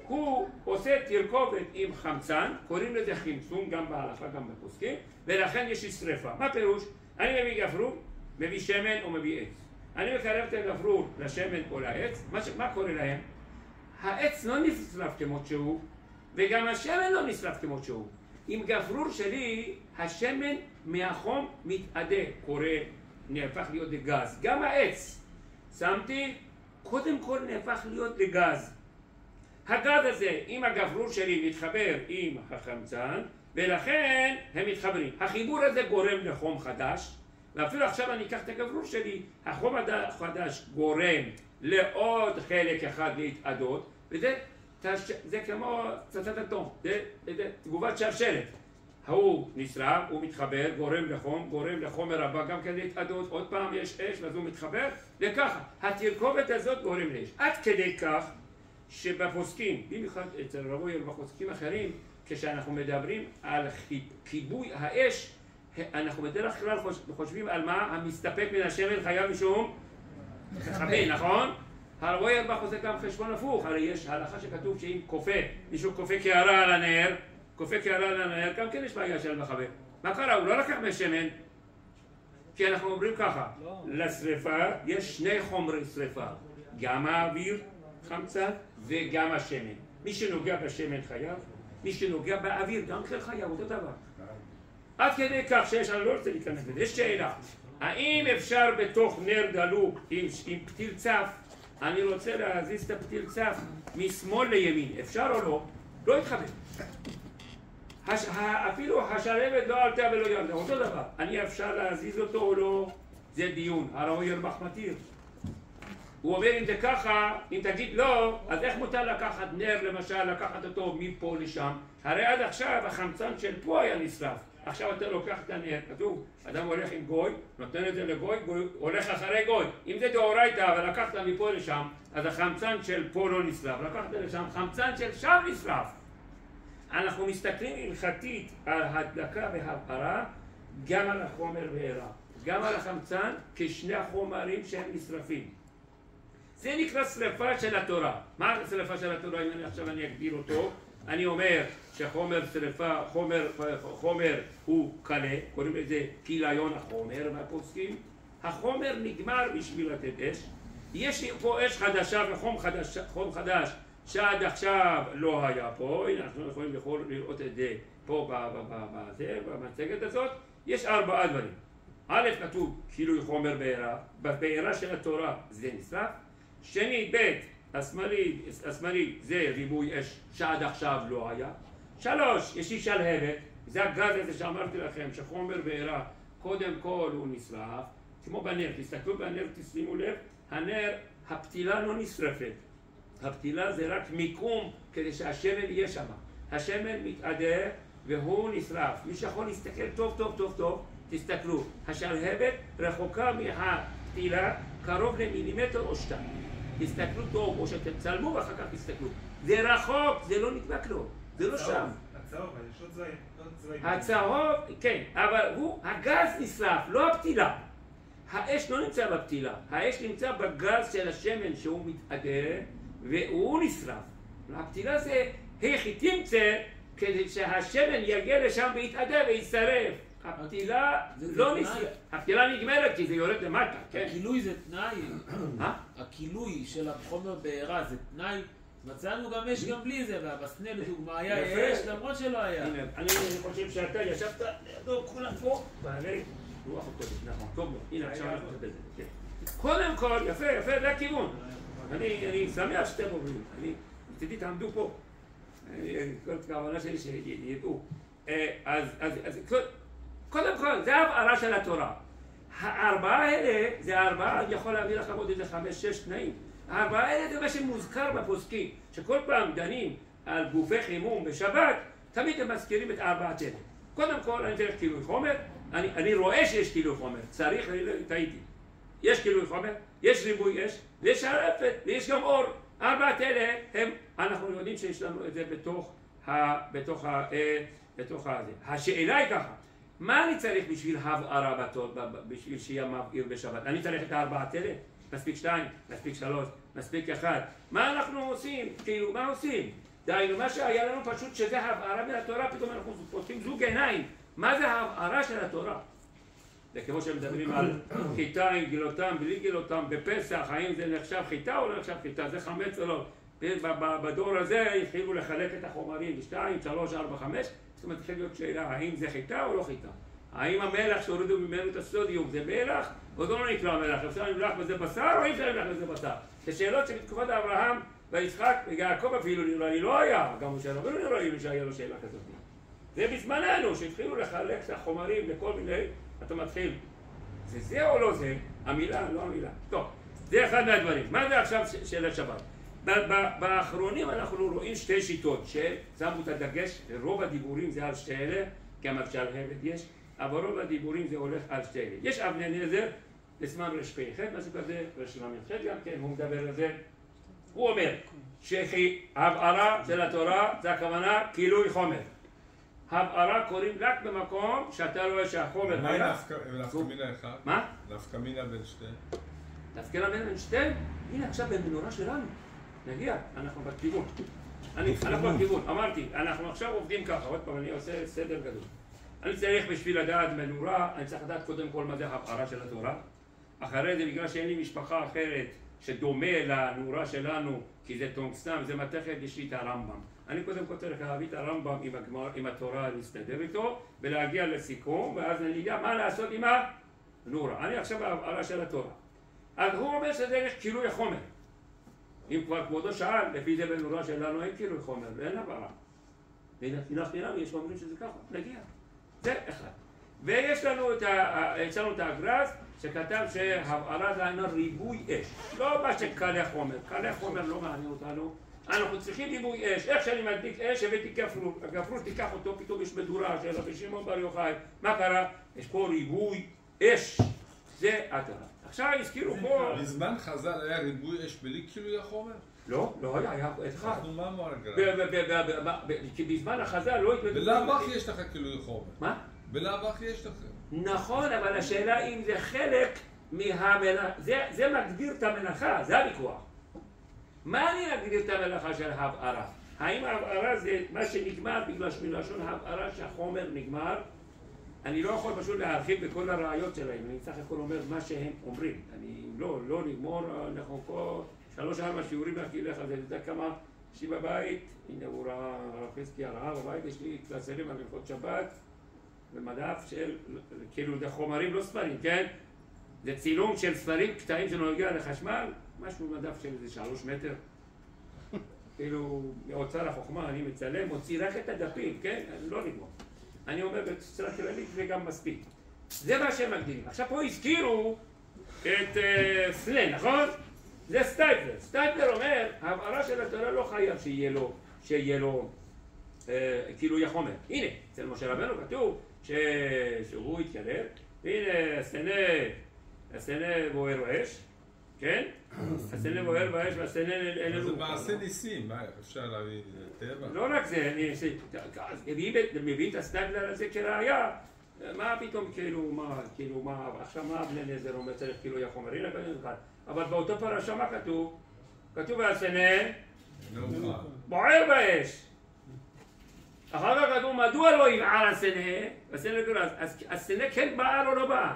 הוא עושה תרכובת עם חמצן, קוראים לזה חמצון גם בהלכה גם בפוסקים, ולכן יש שריפה. מה פירוש? אני מביא גפרור, מביא שמן או מביא עץ. אני מקרב את הגפרור לשמן או לעץ, מה קורה להם? העץ לא נשרף כמות שהוא, וגם השמן לא נשרף כמות שהוא. עם גפרור שלי, השמן מהחום מתאדה, קורה, נהפך להיות לגז. גם העץ, שמתי, קודם כל נהפך להיות לגז. הגז הזה, עם הגפרור שלי, מתחבר עם החמצן, ולכן הם מתחברים. החיבור הזה גורם לחום חדש, ואפילו עכשיו אני אקח את הגפרור שלי, החום החדש גורם לעוד חלק אחד להתאדות, וזה כמו פצצת אטום, זה תגובת שרשרת. הוא נשרף, הוא מתחבר, גורם לחום, גורם לחומר הבא גם כן להתאדות, עוד פעם יש אש ואז הוא מתחבר, וככה, התרכובת הזאת גורם לאש. עד כדי כך שבפוסקים, במיוחד אצל רבוי ובפוסקים אחרים, כשאנחנו מדברים על כיבוי האש, אנחנו בדרך כלל חושבים על מה? המסתפק מן השמן חייב משום מכבה, נכון? הרב אוירבך עושה גם חשבון הפוך, הרי יש הלכה שכתוב שאם מישהו כופה קערה על הנר, גם כן יש בעיה של מכבה. מה קרה? הוא לא לקח משמן, כי אנחנו אומרים ככה, לשריפה יש 2 חומרי שריפה. גם האוויר, חמצן, וגם השמן. מי שנוגע בשמן חייב, מי שנוגע באוויר גם כן חייב, אותו דבר. עד כדי כך אני לא רוצה להיכנס לזה. יש שאלה, האם אפשר בתוך נר דלוק עם פתיל צף, אני רוצה להזיז את הפתיל צף משמאל לימין, אפשר או לא? לא יתחבר. אפילו השלהבת לא עלתה ולא ירדה, אותו דבר. אני אפשר להזיז אותו או לא? זה דיון. הרב ירבך מתיר. הוא אומר אם זה ככה, אם תגיד לא, אז איך מותר לקחת נר למשל, לקחת אותו מפה לשם? הרי עד עכשיו החמצן של פה היה נשרף. עכשיו אתה לוקח את הנר, כתוב, אדם הולך עם גוי, נותן את זה לגוי, גוי הולך אחרי גוי. אם זה דאורייתא ולקחת מפה לשם, אז החמצן של פה לא נשרף. לקחת לשם, חמצן של שם נשרף. אנחנו מסתכלים הלכתית על הדלקה והבערה, גם על החומר בעירה, גם על החמצן כשני החומרים שהם נשרפים. זה נקרא שריפה של התורה. מה שריפה של התורה? אם עכשיו אני אגדיר אותו, אני אומר שחומר שריפה, חומר הוא קלה, קוראים לזה כיליון החומר מהפוסקים. החומר נגמר בשביל לתת אש. יש פה אש חדשה וחום חדש שעד עכשיו לא היה פה. הנה אנחנו יכולים לראות את זה פה במצגת הזאת. יש 4 דברים. א', כתוב שילוי חומר בעירה, בעירה של התורה זה נשרף. שני, ב', השמאלי זה ריבוי אש שעד עכשיו לא היה. 3, יש שלהבת, זה הגז הזה שאמרתי לכם שחומר בעירה קודם כל הוא נשרף, כמו בנר, תסתכלו בנר, תשימו לב, הנר, הפתילה לא נשרפת, הפתילה זה רק מיקום כדי שהשמן יהיה שם, השמן מתאדה והוא נשרף. מי שיכול להסתכל טוב טוב טוב טוב, תסתכלו, השלהבת רחוקה מהפתילה קרוב למילימטר או 2. תסתכלו טוב, או שאתם צלמו ואחר כך תסתכלו. זה רחוק, זה לא נדבק לו, זה לא שם. הצהוב, יש עוד צבעים. הצהוב, כן, אבל הגז נשרף, לא הפתילה. האש לא נמצא בפתילה, האש נמצא בגז של השמן שהוא מתאדה והוא נשרף. הפתילה זה, איך היא תמצא כדי שהשמן יגיע לשם ויתאדה וישרף. הפתילה לא נשרף, הפתילה נגמרת כי זה יורד למטה, כן? הכילוי זה תנאי, הכילוי של החומר בעירה זה תנאי, מצאנו גם אש גם בלי זה, והבסנה לדוגמה היה אש למרות שלא היה. הנה, אני חושב שאתה ישבת לידו, כולם פה, בעלי רוח הקודש, נכון, טוב מאוד, הנה עכשיו אנחנו נתת את זה. קודם כל, יפה, יפה, זה הכיוון. אני שמח שאתם עוברים, מצדי תעמדו פה. כל הכוונה שלי שידעו. אז קודם כל, זה ההבערה של התורה. 4 האלה, זה 4, אני יכול להביא לכם עוד איזה 5-6 תנאים. 4 האלה זה מה שמוזכר בפוסקים, שכל פעם דנים על גופי חימום בשבת, תמיד הם מזכירים את 4 האלה. קודם כל, אני צריך כילוי חומר, אני רואה שיש כילוי חומר, צריך, טעיתי. יש כילוי חומר, יש ריבוי אש, ויש שרפת, ויש גם אור. 4 האלה הם, אנחנו יודעים שיש לנו את זה בתוך הזה. השאלה היא ככה, מה אני צריך בשביל הבערה בשביל שיהיה מבעיר בשבת? אני צריך את 4 האלה? מספיק 2, מספיק 3, מספיק 1. מה אנחנו עושים? כאילו, מה עושים? דהיינו, מה שהיה לנו פשוט שזה הבערה מן התורה, פתאום אנחנו פותחים זוג עיניים. מה זה ההבערה של התורה? זה כמו שמדברים על חיטה עם גילותם, בלי גילותם, בפסח, האם זה נחשב חיטה או לא נחשב חיטה? זה חמץ או לא? בדור הזה התחילו לחלק את החומרים, 2, 3, 4, 5. זאת אומרת, התחילה להיות שאלה, האם זה חיטה או לא חיטה? האם המלח שהורידו ממנו את הסודיום זה מלח או זה לא נקרא מלח? אפשר למלח בזה בשר או אי אפשר למלח בזה בשר? זה שאלות שבתקופת אברהם ויצחק ויעקב אפילו נראה לי לא היה, גם משה רבנו נראה לי שהיה לו שאלה כזאת. זה בזמננו שהתחילו לחלק את החומרים לכל מיני, אתה מתחיל, זה או לא זה? המילה, לא המילה. טוב, זה אחד מהדברים. מה זה עכשיו של השבת? באחרונים אנחנו רואים 2 שיטות ששמו את הדגש, רוב הדיבורים זה על 2 אלה, גם על שלהבת יש, אבל רוב הדיבורים זה הולך על 2 אלה. יש אבני נזר, לזמן רשפ"ח, משהו כזה, רש"ח גם כן, הוא מדבר על זה. הוא אומר שהבערה של התורה זה הכוונה כילוי חומר. הבערה קוראים רק במקום שאתה רואה שהחומר... מה נפקא מינה אחד? מה? נפקא מינה בין 2? נפקא מינה בין 2? הנה עכשיו במנורה שלנו. נגיע, אנחנו בכיוון. אנחנו בכיוון, אמרתי, אנחנו עכשיו עובדים ככה, עוד פעם אני עושה סדר גדול. אני צריך בשביל לדעת מנורה, אני צריך לדעת קודם כל מה זה הבערה של התורה. אחרי זה, בגלל שאין לי משפחה אחרת שדומה לנורה שלנו, כי זה טונגסטן, זה מתכת, יש לי את הרמב"ם. אני קודם כל צריך להביא את הרמב"ם עם התורה, להסתדר איתו, ולהגיע לסיכום, ואז אני יודע מה לעשות עם הנורה. אני עכשיו בהבהרה של התורה. אז הוא אומר שזה יש כילוי חומר. אם כבר כבודו שאל, לפי זה בנורה שלנו אין כילוי חומר, ואין הבהרה. ולכן יש אומרים שזה ככה, נגיע. זה אחד. ויש לנו את הגר"א שכתב שהבהרה זה אינו ריבוי אש. לא מה שקלי חומר. קלי חומר לא מעניין אותנו. אנחנו צריכים ריבוי אש. איך שאני מדליק אש, הבאתי גפרור. הגפרור תיקח אותו, פתאום יש מדורה של רבי שמעון בר יוחאי. מה קרה? יש פה ריבוי אש. זה התורה. עכשיו הזכירו פה... בזמן חז"ל היה ריבוי אש בלי כילוי החומר? לא, לא היה אחד. אנחנו מה אמר הגר"א? כי בזמן החז"ל לא התמדו... בלאו הכי יש לך כילוי חומר. מה? בלאו הכי יש לך. נכון, אבל השאלה אם זה חלק מהמלאכה, זה מגדיר את המלאכה, זה הוויכוח. מה אני מגדיר את המלאכה של הבהרה? האם ההבהרה זה מה שנגמר בגלל שמלשון הבהרה שהחומר נגמר? אני לא יכול פשוט להרחיב בכל הראיות שלהם, אני סך הכל אומר מה שהם אומרים. אני לא נגמור, אנחנו פה 3-4 שיעורים להגיד לך, זה יודע כמה יש לי בבית, הנה הוא ראה, הרב חזקי הראה בבית, יש לי קלסרים על הלכות שבת, במדף של, כאילו זה חומרים, לא ספרים, כן? זה צילום של ספרים קטעים שנוגע לחשמל, משהו במדף של איזה 3 מטר. כאילו, מאוצר החוכמה, אני מצלם, מוציא רק את הדפים, כן? אני לא נגמור. אני אומר בצורה כללית זה גם מספיק. זה מה שהם מגדירים. עכשיו פה הזכירו את סלן, נכון? זה סטייפלר. סטייפלר אומר, ההבהרה של התורה לא חייב שיהיה לו כילוי החומר. הנה, אצל משה רבנו כתוב שהוא התקרב, והנה הסנה בוער באש, כן? הסנה בוער באש והסנה אין לנו... זה מעשה ניסים, מה אפשר להביא טבע? לא רק זה, מביאים את הסטייפלר הזה כראיה, מה פתאום כאילו מה, עכשיו מה אבני נזר אומר צריך כילוי החומר, הנה בן אחד. אבל באותו פרשה מה כתוב? כתוב הסנה בוער באש. אחר כך כתוב מדוע לא יבער הסנה, הסנה כן בער או לא בער?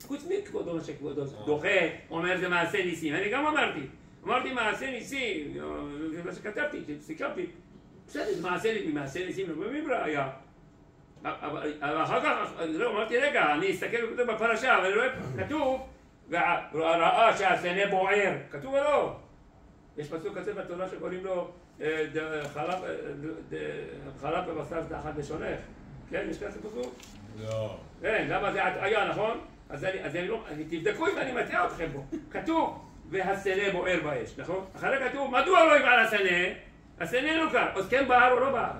חוץ מכבודו מה שכבודו דוחה, אומר זה מעשה ניסים, אני גם אמרתי מעשה ניסים, זה מה שכתבתי, סיכמתי, בסדר, זה מעשה ניסים, לא מבין ראיה. אבל אחר כך, אמרתי רגע, אני אסתכל בפרשה, אבל לא כתוב, וראה שהסנה בוער, כתוב או לא? יש פסוק כזה בתורה שקוראים לו חלב ובשר תחת לשונך, כן? יש כזה פסוק? לא. כן, למה זה הטעיה, נכון? אז תבדקו אם אני מטעה אתכם בו. כתוב, והסנה בוער באש, נכון? אחרי כתוב, מדוע לא יבער הסנה? הסנה לא קר, אז כן בער או לא בער?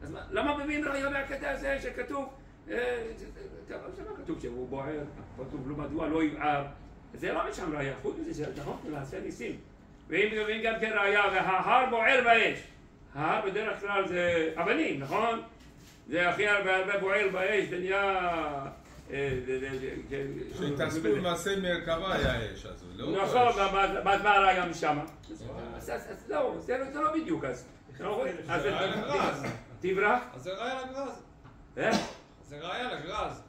אז למה מביאים ראיה מהקטע הזה שכתוב, זה לא כתוב שהוא בוער, כתוב לו מדוע לא יבער, זה לא משם ראיה, חוץ מזה, נכון? לעשה ניסים. ואם גם כן ראיה, וההר בוער באש. ההר בדרך כלל זה אבנים, נכון? זה הכי הרבה בוער באש, זה נהיה... שהתעסקו במעשה מרכבה היה אש, אז לא... נכון, מה הראיה משם? לא, זה לא בדיוק, אז... זה ראיה לגרז. תברח? אז זה ראיה לגרז. זה ראיה לגרז.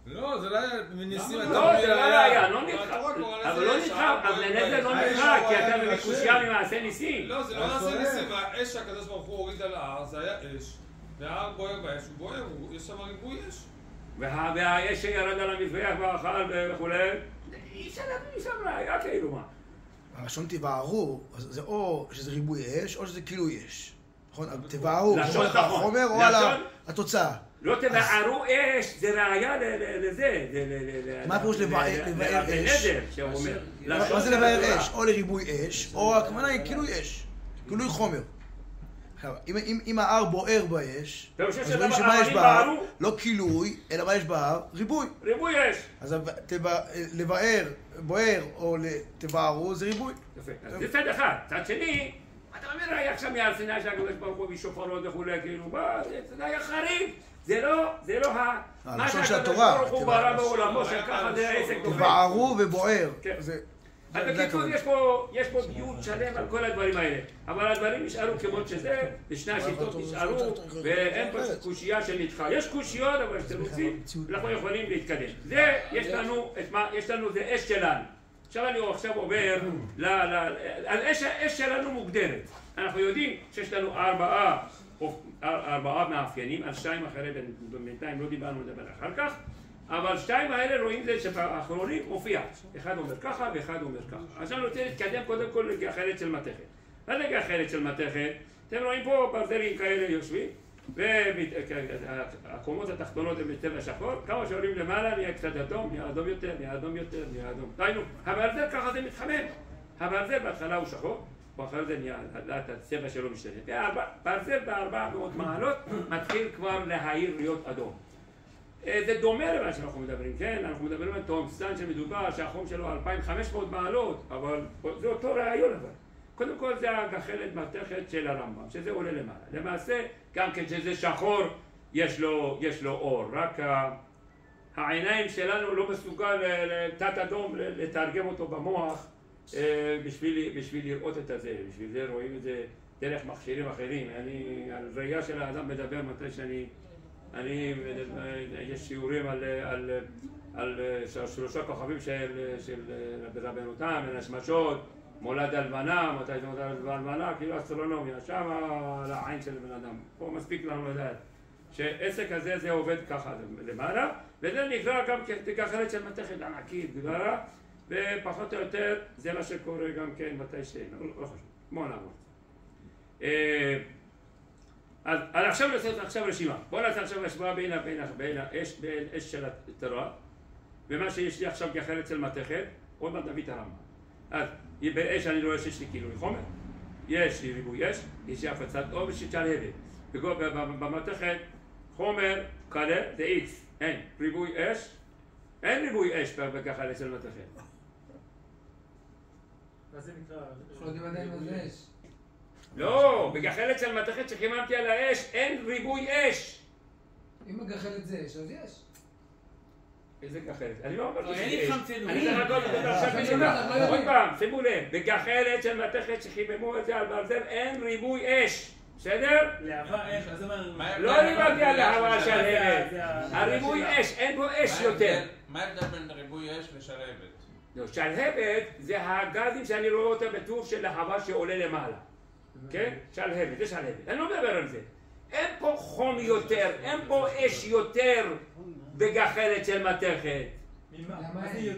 לא, זה ראיה מניסים... לא, זה לא ראיה, לא נדחה. אבל לא נדחה, אבל לנזר לא נדחה, כי אתה בקושיה ממעשה ניסים. לא, זה לא מעשה ניסים, האש שהקדוש ברוך הוא הוריד על ההר, זה היה אש. וההר בוער באש, הוא בוער, יש שם ריבוי אש. והאש שירד על המזבח והאכל וכולי, אי אפשר להביא משם ראיה כאילו מה. הלשון תבערו, זה או שזה ריבוי אש, או שזה כילוי אש. נכון? תבערו, לשון על החומר או על התוצאה. לא תבערו אש, זה ראיה לזה. מה הפירוש לבער אש? מה זה לבער אש? או לריבוי אש, או הכוונה היא כילוי אש, כילוי חומר. אם ההר בוער באש, אז רואים שמה יש בהר, לא כילוי, אלא מה יש בהר? ריבוי. ריבוי אש. אז לבער, בוער או תבערו זה ריבוי. יפה, אז זה צד אחד. צד שני, אתה אומר ראיה עכשיו מהרסיני שהקדוש ברוך הוא בשופרות וכולי, כאילו, זה היה חריג. זה לא מה שהקדוש ברוך הוא ברא בעולמו, שככה זה העסק דומה. תבערו ובוער. אז בקיצור יש פה דיון שלם על כל הדברים האלה, אבל הדברים נשארו כמות שזה, ושני השיטות נשארו, ואין פה קושייה שנדחה. יש קושיות, אבל שאתם רוצים, אנחנו יכולים להתקדם. זה, יש לנו, זה אש שלנו. עכשיו אני עובר האש שלנו מוגדרת. אנחנו יודעים שיש לנו ארבעה מאפיינים, על שתיים אחרת בינתיים לא דיברנו לדבר אחר כך, אבל שתיים האלה רואים זה שבאחרונים מופיע. אחד אומר ככה ואחד אומר ככה. אז אני רוצה להתקדם קודם כל לגחלת של מתכת. מה זה גחלת של מתכת? אתם רואים פה ברזלים כאלה יושבים, והקומות התחתונות הן בצבע שחור, כמה שעולים למעלה נהיה קצת אדום, נהיה אדום יותר, נהיה אדום יותר, נהיה אדום. דיינו, הברזל ככה זה מתחמם. הברזל בהתחלה הוא שחור, ואחרי זה נהיה, הצבע שלו משתנה. ברזל ב400 מעלות מתחיל כבר להאיר להיות אדום. זה דומה למה שאנחנו מדברים, כן? אנחנו מדברים על טונגסטן שמדובר שהחום שלו 2500 מעלות, אבל זה אותו רעיון אבל. קודם כל זה הגחלת מתכת של הרמב"ם, שזה עולה למעלה. למעשה, גם כן שזה שחור, יש לו אור. רק העיניים שלנו לא מסוגל לתת אדום, לתרגם אותו במוח בשביל לראות את זה. בשביל זה רואים את זה דרך מכשירים אחרים. אני על ראייה של האדם מדבר מתי יש שיעורים על 3 כוכבים של רבנותם, השמשות, מולד הלבנה, מתי זה מולד הלבנה, כאילו אסטרונומיה, שם על העין של בן אדם. פה מספיק לנו לדעת שעסק הזה זה עובד ככה למעלה, וזה נקרא גם כגחלת של מתכת ענקית גדולה, ופחות או יותר זה מה שקורה גם כן מתי לא חשוב. בואו נעבור. אז עכשיו רשימה. בואו נעשה עכשיו השוואה בין אש של התורה, ומה שיש לי עכשיו גחלת של מתכת, עוד מעט נביא את הרמב"ם. אז באש אני רואה שיש לי כאילו חומר, יש לי ריבוי אש, יש לי הפצת אור ויש לי שלהבת. במתכת חומר קלה זה X, אין ריבוי אש, אין ריבוי אש בגחלת של מתכת. מה זה נקרא? אנחנו לא יודעים עדיין מה זה אש. לא, בגחלת של מתכת שחיממתי על האש אין ריבוי אש. אם הגחלת זה אש, אז יש. איזה גחלת? אני לא אמרתי אין לי חמצנות. אני צריך הכל לדבר עכשיו בנקודה. עוד פעם, שימו לב, בגחלת של מתכת שחיממו את זה על ברזל אין ריבוי אש. בסדר? להבה אש, אז לא דיברתי על להבה שלהבת. הריבוי אש, אין בו אש יותר. מה ההבדל בין ריבוי אש ושלהבת? לא, שלהבת זה הגזים שאני רואה אותה בטור של להבה שעולה למעלה. כן? שלהבת, זה שלהבת. אני לא מדבר על זה. אין פה חום יותר, אין פה אש יותר בגחלת של מתכת.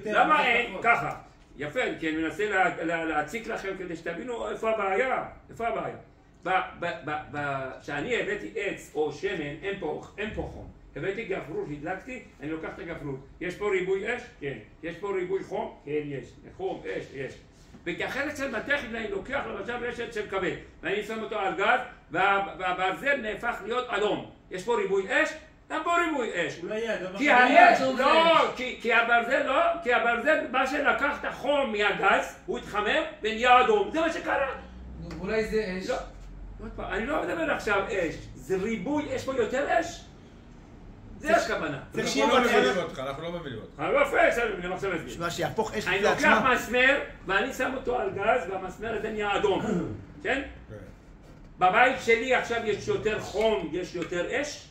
למה אין? ככה. יפה, כי אני מנסה להציק לכם כדי שתבינו איפה הבעיה. איפה הבעיה? כשאני הבאתי עץ או שמן, אין פה חום. הבאתי גפרור, הדלקתי, אני לוקח את הגפרור. יש פה ריבוי אש? כן. יש פה ריבוי חום? כן, יש. חום, אש, יש. בגחלת של מתכת אני לוקח למשל רשת של כבד, ואני שם אותו על גז, והברזל נהפך להיות אדום. יש פה ריבוי אש? אין פה ריבוי אש. כי הברזל, מה שלקח את החום מהגז, הוא התחמם ונהיה אדום. זה מה שקרה. אולי זה אש. אני לא מדבר עכשיו אש. זה ריבוי, יש פה יותר אש? זה הכוונה. אנחנו לא מבינים אותך. אני לא יפה, אני לא עכשיו מסביר. שמע, שיהפוך אש אני לוקח מסמר ואני שם אותו על גז והמסמר הזה נהיה אדום. כן? בבית שלי עכשיו יש יותר חום, יש יותר אש?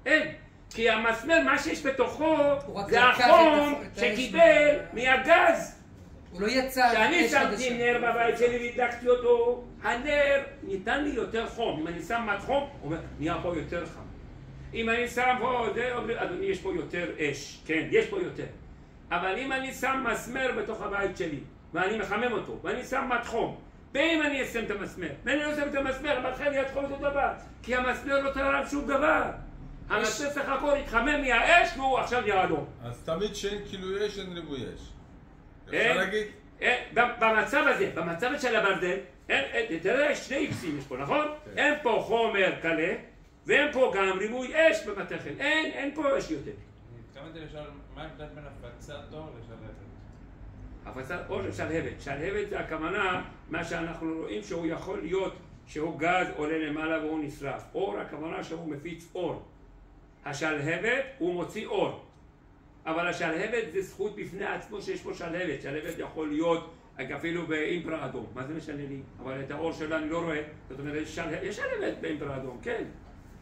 אין. כי המסמר, מה שיש בתוכו, זה החום שקיבל מהגז. הוא לא יצא... כשאני שמתי נר בבית שלי והדלקתי אותו, הנר ניתן לי יותר חום. אם אני שם מד חום, הוא אומר, נהיה פה יותר חם. אם אני שם פה, אדוני, יש פה יותר אש. כן, יש פה יותר. אבל אם אני שם מסמר בתוך הבית שלי, ואני מחמם אותו, ואני שם מד חום, ואם אני אשים את המסמר, ואני לא אשים את המסמר, המתחיל יתחום אותו דבר. כי המסמר לא תרם שום דבר. המסמר סך הכל התחמם מהאש, והוא עכשיו נהיה אדום. אז תמיד שאין כאילו אש, אין ריבוי אש. אפשר להגיד? במצב הזה, במצב של הברזל, תראה, שני איקסים יש פה, נכון? אין פה חומר קלה, ואין פה גם ריבוי אש במתכת. אין פה אש יותר. התכוונתי לשאול, מה ההבדל בין הפצת אור לשלהבת? הפצת אור לשלהבת. שלהבת זה הכוונה, מה שאנחנו רואים שהוא יכול להיות, שהוא גז עולה למעלה והוא נשרף. אור, הכוונה שהוא מפיץ אור. השלהבת הוא מוציא אור. אבל השלהבת זה זכות בפני עצמו שיש פה שלהבת. שלהבת יכול להיות אפילו באימפרה אדום. מה זה משנה לי? אבל את האור שלה אני לא רואה. זאת אומרת, יש שלהבת באימפרה אדום, כן.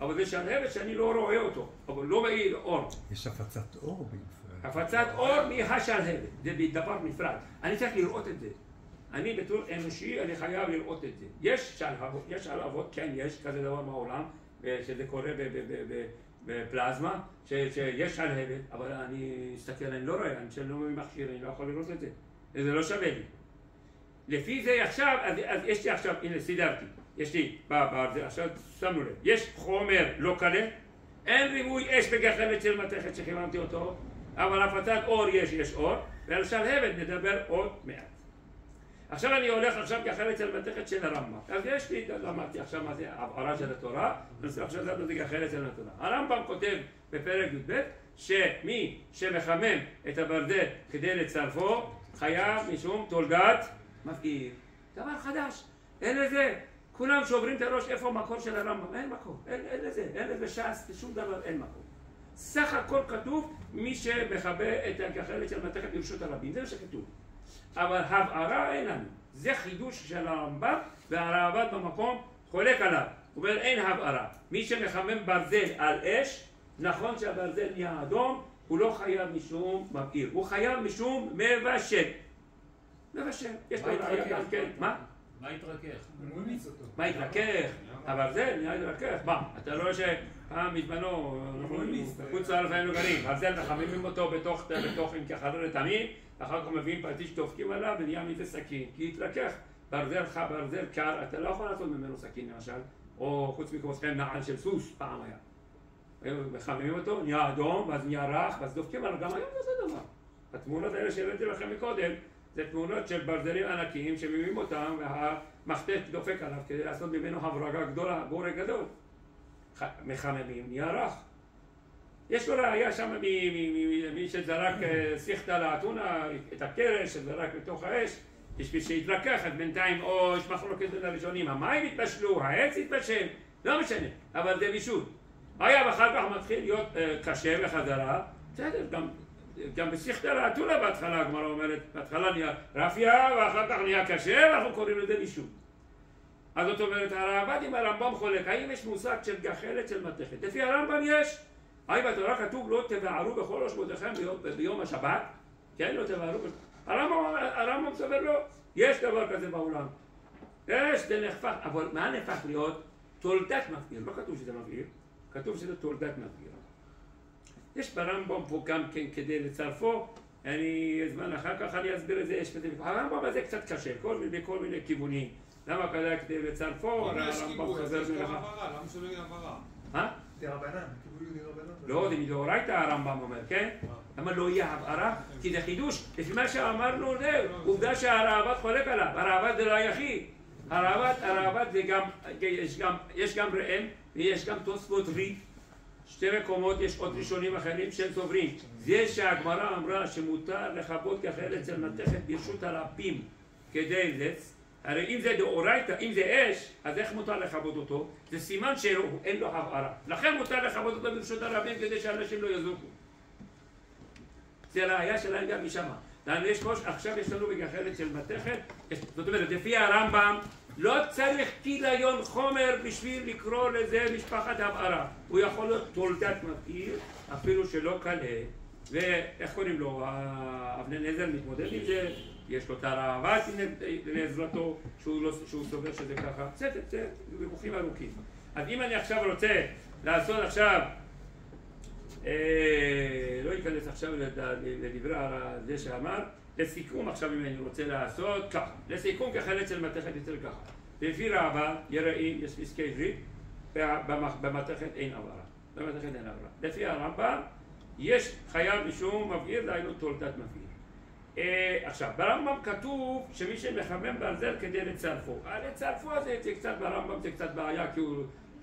אבל זה שלהבת שאני לא רואה אותו. אבל לא מאיר אור. יש הפצת אור באימפרה הפצת אור מהשלהבת, זה דבר נפרד. אני צריך לראות את זה. אני בתור אנושי, אני חייב לראות את זה. יש שלהבות, כן, יש כזה דבר בעולם, שזה קורה בפלזמה, שיש שלהבת, אבל אני מסתכל, אני לא רואה, אני לא ממכשיר, אני לא יכול לראות את זה. זה לא שווה לי. לפי זה עכשיו, אז יש לי עכשיו, הנה סידרתי, יש לי, עכשיו שמנו לב, יש חומר לא קלה, אין ריבוי אש בגחלת של מתכת שחיממתי אותו, אבל הפצת אור יש אור, ועל שלהבת נדבר עוד מעט. עכשיו אני הולך עכשיו גחלת של מתכת של הרמב"ם. אז יש לי, למדתי עכשיו מה זה הבהרה של התורה, עכשיו זה גחלת של התורה. הרמב"ם כותב בפרק י"ב שמי שמחמם את הברזל כדי לצרפו חייב משום תולדת מבעיר. דבר חדש, אין לזה. כולם שוברים את הראש איפה המקור של הרמב"ם, אין מקור, אין לזה ש"ס, שום דבר, אין מקור. סך הכל כתוב מי שמכבה את הגחלת של מתכת ברשות הרבים, זה מה שכתוב. אבל הבערה אין לנו, זה חידוש של הרמב"ם והרעב"ד במקום חולק עליו. הוא אומר אין הבערה, מי שמחמם ברזל על אש, נכון שהברזל נהיה אדום, הוא לא חייב משום מבעיר, הוא חייב משום מבשל. מבשל, יש לו ראיה גם כן, מה? מה יתרכך? מה יתרכך? הברזל נהיה יתרכך, מה? אתה לא רואה שפעם מזמנו, בחוץ לארץ היינו גרים, ברזל מחממים אותו בתוך עם כחרר תמיד, אחר כך מביאים פטיש דופקים עליו ונהיה מזה סכין, כי יתרכך. ברזל קר, אתה לא יכול לעשות ממנו סכין למשל, או חוץ מכמותכם נעל של סוס, פעם היה. מחממים אותו, נהיה אדום, ואז נהיה רך, ואז דופקים עליו, גם היום זה אותו דבר. התמונות האלה שהראיתי לכם מקודם, זה תמונות של ברזלים ענקיים שמביאים אותם, והמחטט דופק עליו כדי לעשות ממנו הברגה גדולה, בורג גדול. מחממים, נהיה רך. יש לו ראיה שם ממי שזרק שיחתה לאתונה, את הקרש שזרק לתוך האש, בשביל שיתרכך, אז בינתיים או יש מחלוקת בין הראשונים, המים התבשלו, העץ התבשל, לא משנה, אבל זה בישול. היה ואחר כך מתחיל להיות קשה בחזרה, בסדר, גם בשיחתה לאתונה בהתחלה, הגמרא אומרת, בהתחלה נהיה רפיה ואחר כך נהיה קשה, ואנחנו קוראים לזה בישול. אז זאת אומרת, הרעב"ד עם הרמב"ם חולק, האם יש מושג של גחלת של מתכת? לפי הרמב"ם יש. האם בתורה כתוב לא תבערו בכל ראשותיכם ביום השבת? כן, לא תבערו. הרמב"ם סובר לא, יש דבר כזה בעולם. זה נחפך, אבל מה נחפך להיות? תולדת מבעיר, לא כתוב שזה מבעיר, כתוב שזה תולדת מבעיר. יש ברמב"ם פה גם כן כדי לצרפו, זמן אחר כך אני אסביר את זה, הרמב"ם הזה קצת קשה, בכל מיני כיוונים. למה כדי לצרפו, הרמב"ם חוזר מלך. למה שלא יהיה הבהרה? מה? לא, זה מדאורייתא הרמב"ם אומר, כן? למה לא יהיה הבהרה? כי זה חידוש. לפי מה שאמרנו, זה עובדה שהרעב"ד חולק עליו. הרעב"ד זה לא היחיד. הרעב"ד זה גם, יש גם ראם ויש גם תוספות ריף. שתי מקומות, יש עוד ראשונים אחרים שהם סוברים. זה שהגמרא אמרה שמותר לכבות גחלת של מתכת ברשות הרבים כדי זה. הרי אם זה דאורייתא, אם זה אש, אז איך מותר לכבות אותו? זה סימן שאין לו הבערה. לכן מותר לכבות אותו ברשות הרבים כדי שאנשים לא יזוכו. זה ראיה שלהם גם משמה. עכשיו יש לנו בגחלת של מתכת, זאת אומרת, לפי הרמב"ם, לא צריך כיליון חומר בשביל לקרוא לזה משפחת הבערה. הוא יכול להיות תולדת מבעיר, אפילו שלא קלה, ואיך קוראים לו? אבני נזר מתמודד עם זה, יש לו את הרעב"ד לעזרתו, שהוא סובר שזה ככה. זה ויכוחים ארוכים. אז אם אני עכשיו רוצה לעשות עכשיו, לא אכנס עכשיו לדברי זה שאמר, לסיכום עכשיו אם אני רוצה לעשות ככה. לסיכום גחלת של מתכת יותר ככה. לפי רעב"ד, יראים, יש פסקי עברית, במתכת אין הבערה. במתכת אין הבערה. לפי הרמב"ם, יש חייב משום מבעיר, דהיינו תולדת מבעיר. עכשיו, ברמב"ם כתוב שמי שמחמם ברזל כדי לצרפו. לצרפו זה קצת ברמב"ם, זה קצת בעיה,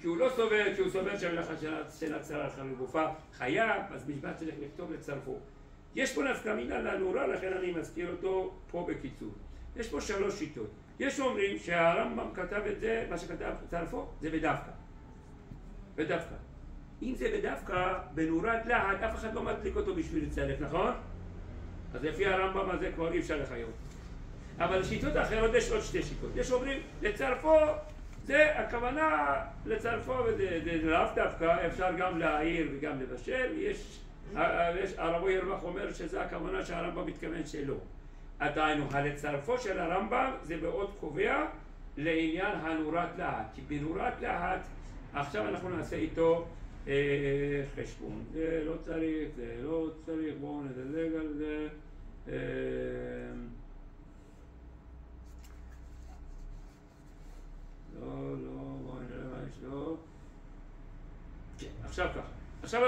כי הוא לא סובר, כי הוא סובר שהמלאכה של הצרה אחר לגופה חייב, אז משפט צריך לכתוב לצרפו. יש פה נפקא מינה לנורא, לכן אני מזכיר אותו פה בקיצור. יש פה 3 שיטות. יש אומרים שהרמב"ם כתב את זה, מה שכתב צרפו, זה בדווקא. בדווקא. אם זה בדווקא, בנורת להט, אף אחד לא מדליק אותו בשביל לצלף, נכון? אז לפי הרמב"ם הזה כבר אי אפשר לחיות. אבל לשיטות האחרות יש עוד 2 שיטות. יש אומרים, לצרפו, זה הכוונה לצרפו, וזה לאו דווקא, אפשר גם להעיר וגם לבשל, יש הרב ירבך אומר שזה הכוונה שהרמב"ם מתכוון שלא. עדיין, לצרפו של הרמב"ם זה מאוד קובע לעניין הנורת להט. כי בנורת להט, עכשיו אנחנו נעשה איתו חשבון. זה לא צריך, בואו נדלג על זה. בואו נראה מה יש לו. כן, עכשיו ככה. עכשיו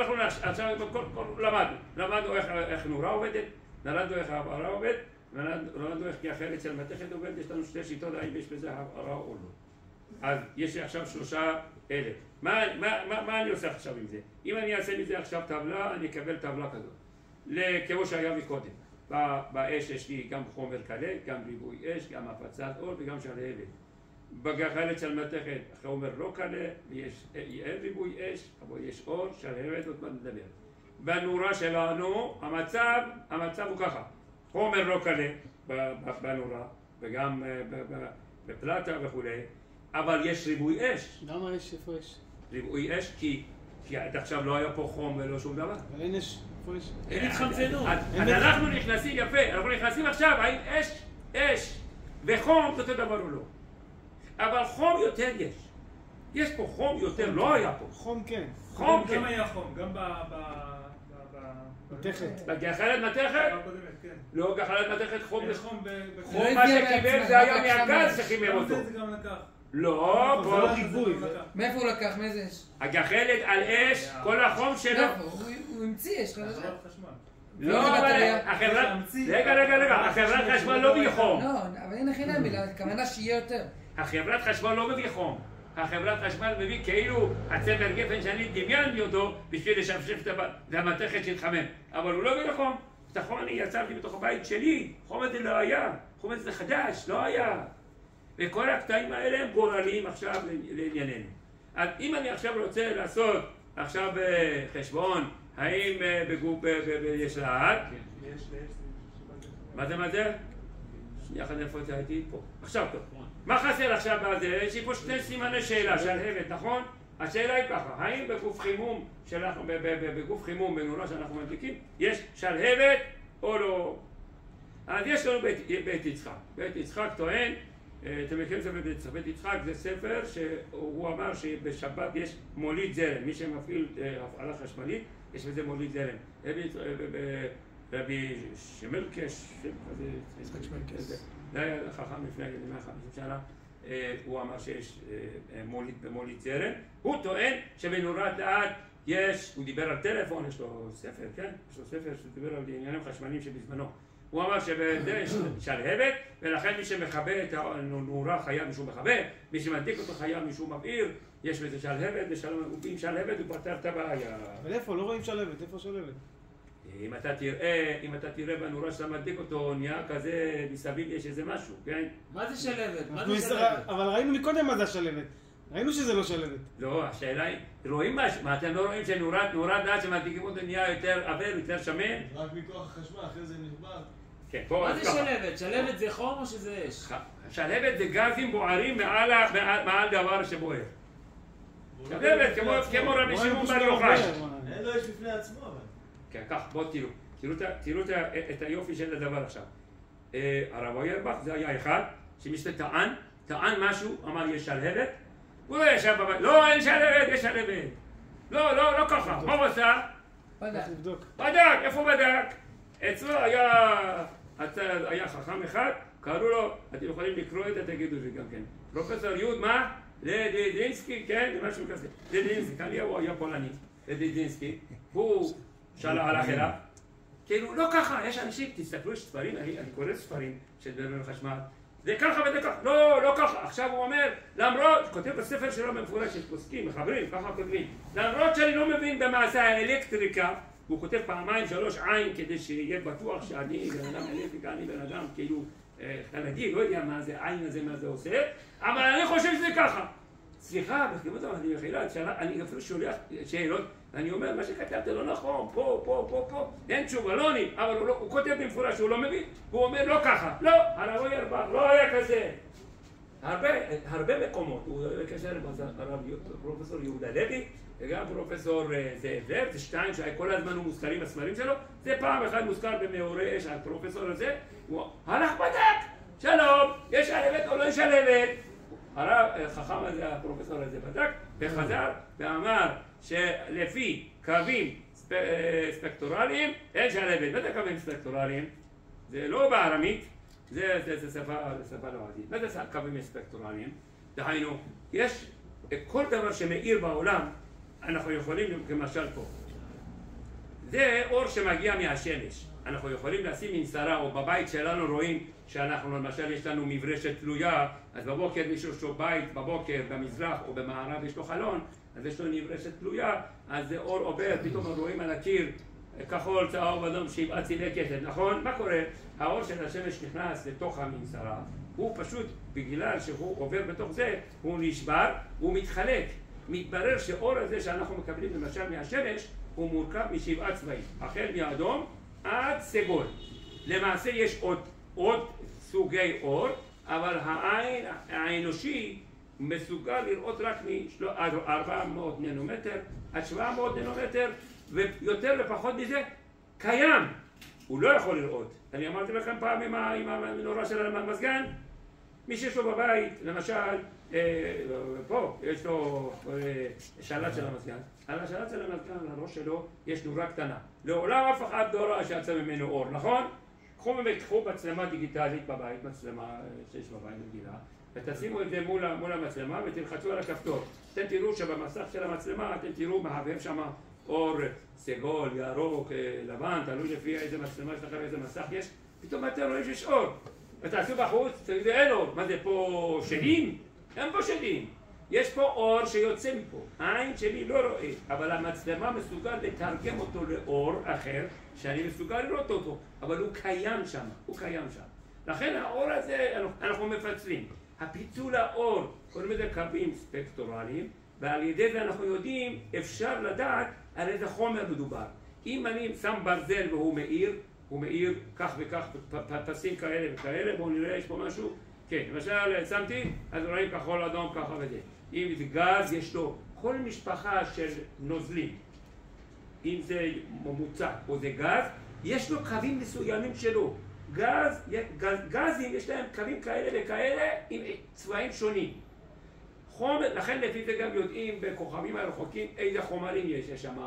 למדנו איך נורה עובדת, למדנו איך הבערה עובדת, למדנו איך כחלק של מתכת עובדת. יש לנו שתי שיטות, האם יש בזה הבערה או לא. אז יש לי עכשיו 3,000. מה אני עושה עכשיו עם זה? אם אני אעשה מזה עכשיו טבלה, אני אקבל טבלה כזאת. כמו שהיה מקודם. באש יש לי גם חומר קלה, גם ריבוי אש, גם הפצת אור וגם שלהבת. בגחלת של מתכת החומר לא קלה, אין ריבוי אש, אבל יש אור, שלהבת, עוד מעט נדבר. בנורה שלנו, המצב הוא ככה. חומר לא קלה בנורה, וגם בפלטה וכו', אבל יש ריבוי אש. למה יש? איפה יש? ריבוי אש כי עד עכשיו לא היה פה חום ולא שום דבר. אבל אין אש. איפה יש? אין התחמצנות. אז אנחנו נכנסים יפה, אנחנו נכנסים עכשיו, האם אש וחום זה אותו דבר או לא. אבל חום יותר יש. יש פה חום יותר, לא היה פה. חום כן. חום כן. גם היה חום, גם מתכת. בגחלת מתכת? לא, גחלת מתכת חום. חום מה שקיבל זה היה מהגז שחימם אותו. זה גם לקח. לא, פה חיווי. מאיפה הוא לקח? מאיזה אש? הגחלת על אש, כל החום שלו. הוא המציא אש, לא, אבל רגע, החברת חשמל לא מביא חום. לא, אבל אין חינם, הכוונה שיהיה יותר. החברת חשמל לא מביא חום. החברת חשמל מביא כאילו הצמר גפן שאני דמיינתי אותו בשביל לשפשף את המתכת שהתחמם. אבל הוא לא מביא חום. את החום אני יצרתי בתוך הבית שלי. חום הזה לא היה. חום הזה חדש, לא היה. וכל הקטעים האלה הם גורליים עכשיו לענייננו. אז אם אני עכשיו רוצה לעשות עכשיו חשבון, האם יש להט? מה זה? שנייה אחת איפה הייתי פה. עכשיו טוב. מה חסר עכשיו בזה? יש לי פה שני סימני שאלה, שלהבת, נכון? השאלה היא ככה, האם בגוף חימום בנורה שאנחנו מדליקים, יש שלהבת או לא? אז יש לנו בית יצחק. בית יצחק טוען, אתם מכירים את בית יצחק, זה ספר שהוא אמר שבשבת יש מוליד זרם. מי שמפעיל הפעלה חשמלית, יש בזה מוליד זרם. רבי שמלקש, זה היה חכם לפני 150 שנה, הוא אמר שיש מוליד זרם. הוא טוען שבנורת להט יש, הוא דיבר על טלפון, יש לו ספר, כן? יש לו ספר שדיבר על עניינים חשמליים שבזמנו. הוא אמר שבזה יש שלהבת, ולכן מי שמכבה את הנורה חייב משום מכבה, מי שמדליק אותו חייב משום מבעיר, יש בזה שלהבת, ועם שלהבת הוא פתר את הבעיה. אבל איפה? לא רואים שלהבת, איפה שלהבת? אם אתה תראה בנורה שאתה מדליק אותו, נהיה כזה, מסביב יש איזה משהו, כן? מה זה שלהבת? אבל ראינו מקודם מה זה השלהבת. ראינו שזה לא שלהבת. לא, השאלה היא, רואים מה, אתם לא רואים שנורת דעת שמדליקים אותו נהיה יותר עבר, יותר שמן? רק מכוח החשמל, אחרי זה נרבד. כן, פה מה זה שלהבת? שלהבת זה חום או שזה אש? שלהבת זה גזים בוערים מעל דבר שבוער. שלהבת, כמו רבי שמעון בר יוחאי. אין לו אש בפני עצמו, אבל. כן, כך, בואו תראו את היופי של הדבר עכשיו. הרב אוירבך זה היה אחד טען משהו, אמר יש שלהבת, הוא לא ישב בבית, לא, אין שלהבת, יש שלהבת. לא ככה, מה הוא עשה? בדק, איפה בדק? אצלו היה חכם אחד, קראו לו, אתם יכולים לקרוא את זה, תגידו זה גם כן. פרופסור יוד, מה? לדידינסקי, כן? זה משהו כזה. לדידינסקי, כאן הוא היה פולני. לדידינסקי, הוא הלך אליו. כאילו, לא ככה, יש אנשים, תסתכלו, יש ספרים, אני קורא ספרים של דברים חשמל. זה ככה וזה ככה, לא ככה. עכשיו הוא אומר, למרות, כותב בספר שלו במפורש, יש פוסקים, מחברים, ככה כותבים. למרות שאני לא מבין במעשה האלקטריקה, הוא כותב 2-3 עין כדי שיהיה בטוח שאני בן אדם אלקטריקה, אני בן אדם כאילו חלדי, לא יודע מה זה עין הזה, מה זה עושה, אבל אני חושב שזה ככה. סליחה, בחתימות אני מחילה, אני אפילו שולח שאלות, ואני אומר, מה שכתבת לא נכון, פה, אין תשובה, לא אני, אבל הוא כותב במפורש שהוא לא מבין, הוא אומר לא ככה, לא, הרב אוירבך לא היה כזה. הרבה מקומות, הוא בקשר עם פרופסור יהודה לוי וגם פרופסור זאב לב, זה שתיים שכל הזמן הוא מוזכרים בספרים שלו, זה פעם אחת מוזכר במאורי אש על פרופסור הזה, הוא הלך בדק, שלום, יש שלהבת או לא יש שלהבת? החכם הזה, הפרופסור הזה בדק וחזר ואמר שלפי קווים ספקטורליים אין שלהבת. מה זה קווים ספקטורליים? זה לא בארמית, זה שפה לועזית. מה זה קווים ספקטורליים? דהיינו, יש כל דבר שמאיר בעולם, אנחנו יכולים, כמשל פה. זה אור שמגיע מהשמש. אנחנו יכולים לשים מנסרה, או בבית שלנו רואים שאנחנו, למשל, יש לנו מברשת תלויה, אז בבוקר מישהו יש לו בית, בבוקר, במזרח או במערב יש לו חלון, אז יש לו מברשת תלויה, אז זה אור עובר, פתאום רואים על הקיר, כחול, צהוב, אדום, 7 צידי כסף, נכון? מה קורה? האור של השמש נכנס לתוך המנסרה, הוא פשוט, בגלל שהוא עובר בתוך זה, הוא נשבר, הוא מתחלק. מתברר שאור הזה שאנחנו מקבלים למשל מהשמש, הוא מורכב מ7 צבעים, החל מאדום עד סגול. למעשה יש עוד סוגי אור, אבל העין האנושי מסוגל לראות רק מ-400 ננומטר עד 700 ננומטר, ויותר ופחות מזה קיים. הוא לא יכול לראות. אני אמרתי לכם פעם עם המנורה של המזגן, מי שיש לו בבית, למשל, פה יש לו שלט של המזגן. על השלט של המזגן, על הראש שלו, יש נורה קטנה. לעולם אף אחד לא ראה שיצא ממנו אור, נכון? קחו מצלמה דיגיטלית בבית, מצלמה שיש בבית רגילה, ותשימו את זה מול המצלמה ותלחצו על הכפתור. אתם תראו שבמסך של המצלמה, אתם תראו מהבהב שם אור סגול, ירוק, לבן, תלוי לפי איזה מצלמה יש לכם, איזה מסך יש, פתאום אתם רואים שיש אור. ותעשו בחוץ, תגידו אין אור, מה זה פה שדים? אין פה שדים. יש פה אור שיוצא מפה, העין שלי לא רואה, אבל המצלמה מסוגל לתרגם אותו לאור אחר, שאני מסוגל לראות אותו, אבל הוא קיים שם, הוא קיים שם. לכן האור הזה, אנחנו מפצלים. הפיצול האור, קוראים לזה קווים ספקטורליים, ועל ידי זה אנחנו יודעים, אפשר לדעת על איזה חומר מדובר. אם אני שם ברזל והוא מאיר, הוא מאיר כך וכך, פסים כאלה וכאלה, בואו נראה, יש פה משהו. כן, למשל, שמתי, אז רואים כחול אדום ככה וזה. אם זה גז, יש לו כל משפחה של נוזלים. אם זה ממוצע או זה גז, יש לו קווים מסוימים שלו. גזים יש להם קווים כאלה וכאלה עם צבעים שונים. חומר, לכן לפי זה גם יודעים בכוכבים הרחוקים איזה חומרים יש. יש שם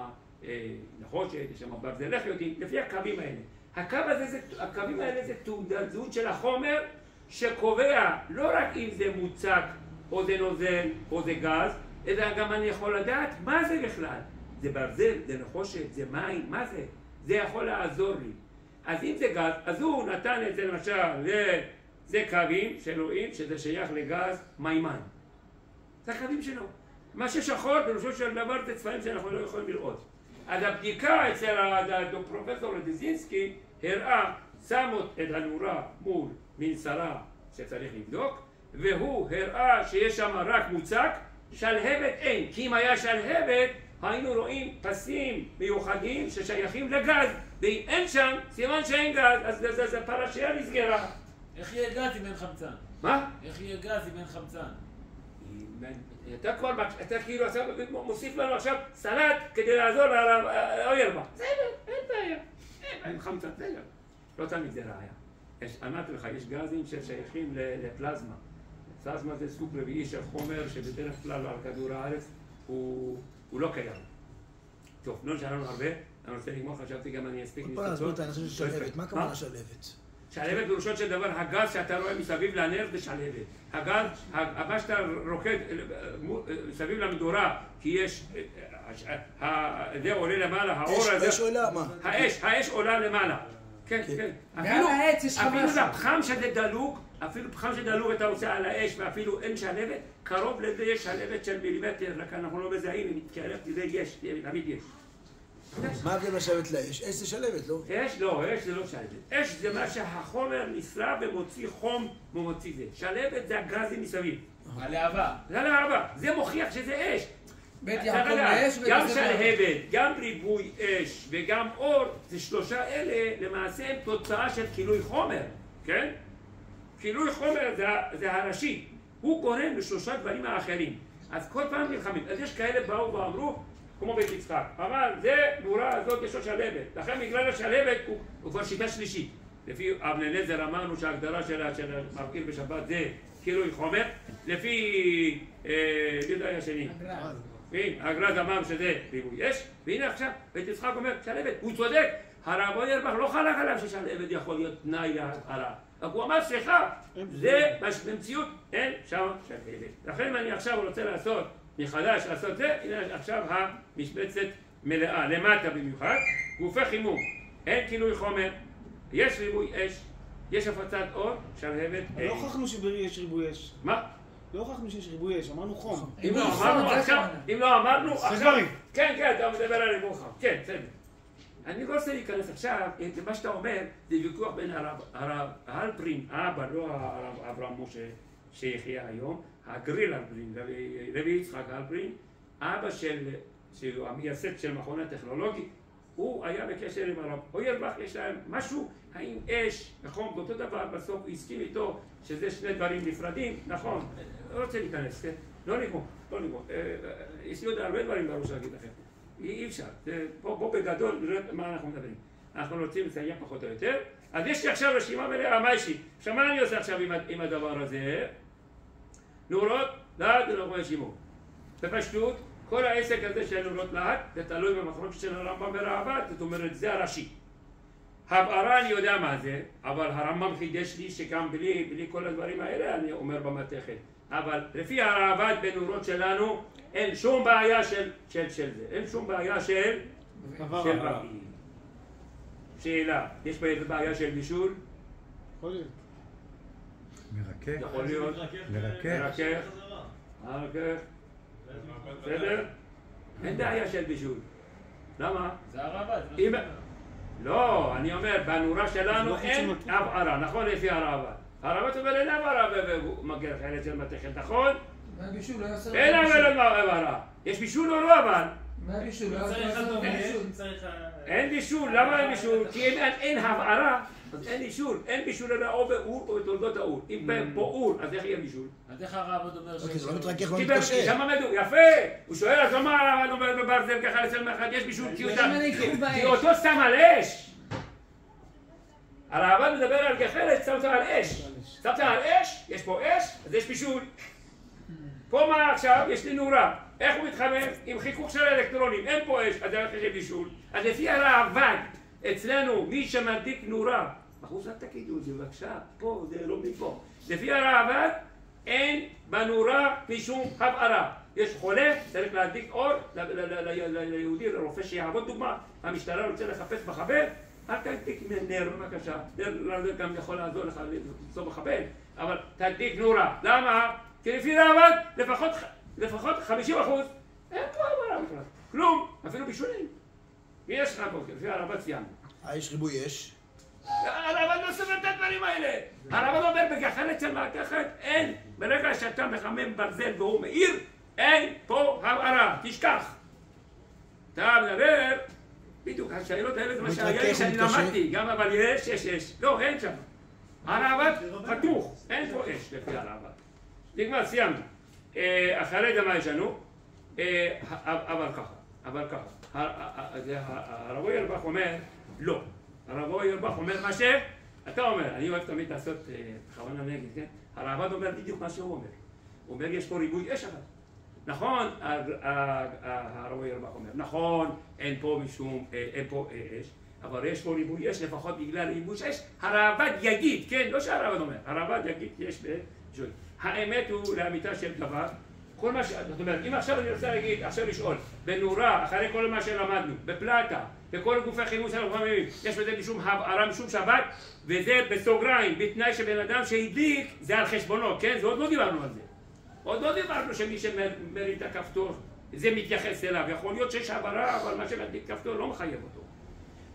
נחושת, יש שם ברזל, איך יודעים? לפי הקווים האלה. הקווים האלה זה תעודת זהות של החומר שקובע לא רק אם זה מוצק או זה נוזל או זה גז, אלא גם אני יכול לדעת מה זה בכלל. זה ברזל, זה נחושת, זה מים, מה זה? זה יכול לעזור לי. אז אם זה גז, אז הוא נתן את זה למשל, זה קווים שרואים שזה שייך לגז מימן. זה הקווים שלו. מה ששחור בראשו של דבר זה צבעים שאנחנו לא יכולים לראות. אז הבדיקה אצל פרופסור לדיזינסקי הראה, שמות את הנורה מול מנסרה שצריך לבדוק, והוא הראה שיש שם רק מוצק, שלהבת אין. כי אם היה שלהבת, היינו רואים פסים מיוחדים ששייכים לגז, ואם אין שם, סימן שאין גז, אז הפרשייה נסגרה. איך יהיה גז אם אין חמצן? מה? איך יהיה גז אם אין חמצן? אתה כאילו מוסיף לנו עכשיו סלט כדי לעזור לאוירבה. בסדר, אין בעיה. אין חמצן, בסדר. לא תמיד זה ראיה. אמרתי לך, יש גזים ששייכים לפלזמה. פלזמה זה סוג רביעי של חומר שבדרך כלל על כדור הארץ הוא לא קיים. טוב, לא נשארנו הרבה, אני רוצה לגמור, חשבתי גם אני אספיק כל פעם להסביר את העניין של שלהבת, מה הכוונה שלהבת? שלהבת בראשון של דבר, הגז שאתה רואה מסביב לנר זה שלהבת. הגז, מה שאתה רוקד מסביב למדורה, כי יש, זה עולה למעלה, האור הזה... האש עולה, מה? האש עולה למעלה. כן, כן. מעל העץ יש לך משהו. אפילו הפחם שזה דלוק, אפילו פחם שדלוק אתה עושה על האש ואפילו אין שלהבת, קרוב לזה יש שלהבת של מילימטר, רק אנחנו לא מזהים, אם נתקרב לזה יש, תמיד יש. מה ההבדל לשבת לאש? אש זה שלהבת, לא? אש לא, אש זה לא שלהבת. אש זה מה שהחומר נשרף ומוציא חום ומוציא זה. שלהבת זה הגזים מסביב. הלהבה. זה הלהבה, זה מוכיח שזה אש. בית יעקב לאש גם שלהבת, גם ריבוי אש וגם אור, זה שלושה אלה למעשה הם תוצאה של כילוי חומר, כן? כילוי חומר זה הראשי. הוא גורם לשלושה דברים האחרים. אז כל פעם נלחמים. אז יש כאלה באו ואמרו, כמו בית יצחק, אבל זה נורה הזאת יש לו שלהבת. לכן בגלל השלהבת הוא כבר שיטה שלישית. לפי אבני נזר אמרנו שההגדרה של המבעיר בשבת זה קילוי חומר. לפי יהודה השני. הגר"ז אמר שזה ריבוי אש. והנה עכשיו בית יצחק אומר שלהבת. הוא צודק. הרב אוירבך לא חלק עליו ששלהבת יכול להיות תנאי להרע. רק הוא אמר סליחה, זה במציאות אין שם שלהבת. לכן אם אני עכשיו רוצה לעשות מחדש לעשות זה, הנה עכשיו המשבצת מלאה, למטה במיוחד, גופי חימום, אין כילוי חומר, יש ריבוי אש, יש הפצת אור, שלהבת אין. לא הוכחנו שיש ריבוי אש. מה? לא הוכחנו שיש ריבוי אש, אמרנו חום. אם לא אמרנו עכשיו, כן, אתה מדבר על ריבוי חום, כן, בסדר. אני לא רוצה להיכנס עכשיו, מה שאתה אומר, זה ויכוח בין הרב הלפרין, אבא, לא הרב אברהם משה שיחיה היום, הגריל הלפרין, רבי יצחק הלפרין, אבא שהוא המייסד של מכון הטכנולוגי, הוא היה בקשר עם הרב אוירבך, יש להם משהו, האם אש, נכון, באותו דבר, בסוף הוא הסכים איתו שזה שני דברים נפרדים, נכון, לא רוצה להיכנס, כן? לא נגמור, יש לי עוד הרבה דברים בראש להגיד לכם. אי אפשר, בוא בגדול נראה מה אנחנו מדברים. אנחנו רוצים לסיים פחות או יותר. אז יש לי עכשיו רשימה מלאה, מה יש לי? עכשיו מה אני עושה עכשיו עם הדבר הזה? נורות להט ונורות שימור. בפשטות, כל העסק הזה של נורות להט, זה תלוי במחלוקת של הרמב"ם וראב"ד, זאת אומרת זה הראשי. הבערה אני יודע מה זה, אבל הרמב"ם חידש לי שגם בלי כל הדברים האלה אני אומר במתכת. אבל לפי הראב"ד בנורות שלנו, אין שום בעיה של זה, אין שום בעיה של רבים. שאלה, יש פה איזה בעיה של בישול? יכול להיות. מרכך. יכול להיות. מרכך. בסדר? אין בעיה של בישול. למה? זה הראב"ד. לא, אני אומר, בנורה שלנו אין הבערה, נכון לפי הראב"ד. הראב"ד אומר אין הבערה במגר חלק של מתכת, נכון? אין הבערה. יש בישול או לא אבל? אין בישול, למה אין בישול? כי אם אין הבערה, אז אין בישול. אין בישול אלא או באור או בתולדות האור. אם פה אור, אז איך יהיה בישול? אז איך הראב"ד אומר זה לא מתרכך, לא כי מתקשר. שם יפה! הוא שואל, אז למה הראב"ד אומר בברזל ככה אצל מאחד יש בישול? כי אותו שם על אש! הראב"ד מדבר על גחלת, שמת על אש. שמת על אש, יש פה אש, אז יש בישול. פה מה עכשיו? יש לי נורה. איך הוא מתחמם? עם חיכוך של אלקטרונים. אין פה אש, אז זה הולך של בישול. אז לפי הראב"ד, אצלנו, מי שמדליק נורה, אחוז אל תגידו את זה בבקשה, פה זה לא מפה. לפי הראב"ד, אין בנורה משום הבערה. יש חולה, צריך להדליק אור ליהודי, לרופא שיעבוד דוגמה. המשטרה רוצה לחפש מחבל, אל תדליק נר, בבקשה. נר גם יכול לעזור לך למצוא מחבל, אבל תדליק נורה. למה? כי לפי ראב"ד, לפחות 50%, אין פה הבערה בכלל. כלום, אפילו בישולים. ויש לך פה, לפי הראב"ד סיימנו. יש ריבוי אש. הראב"ד לא סובל את הדברים האלה. הראב"ד אומר בגחלת של מערכת, אין. ברגע שאתה מחמם ברזל והוא מאיר, אין פה הבערה, תשכח. אתה מדבר, בדיוק, השאלות האלה זה מה שהיה לי שאני למדתי, גם אבל יש. לא, אין שם. הראב"ד חתוך, אין פה אש לפי הראב"ד. נגמר, סיימנו. אחרי זה מה יש לנו? אבל ככה. הרב אוירבך אומר, לא. הרב אוירבך אומר מה אתה אומר, אני אוהב תמיד לעשות בכוונה נגד, כן? הראב"ד אומר בדיוק מה שהוא אומר. הוא אומר יש פה ריבוי אש אבל. נכון, הרב אוירבך אומר, נכון, אין פה אש, אבל יש פה ריבוי אש לפחות בגלל ריבוי אש. הראב"ד יגיד, כן, לא שהראב"ד אומר, הראב"ד יגיד יש בשווי. האמת הוא לאמיתה של דבר, כל מה זאת אומרת, אם עכשיו אני רוצה להגיד, עכשיו לשאול, בנורה, אחרי כל מה שלמדנו, בפלטה, בכל גופי חימום שאנחנו חממים, יש בזה משום הבערה, משום שבת, וזה בסוגריים, בתנאי שבן אדם שהדליק, זה על חשבונו, כן? זה עוד לא דיברנו על זה. עוד לא דיברנו שמי שמריד את הכפתור, זה מתייחס אליו. יכול להיות שיש הבערה, אבל מה שמדליק כפתור לא מחייב אותו.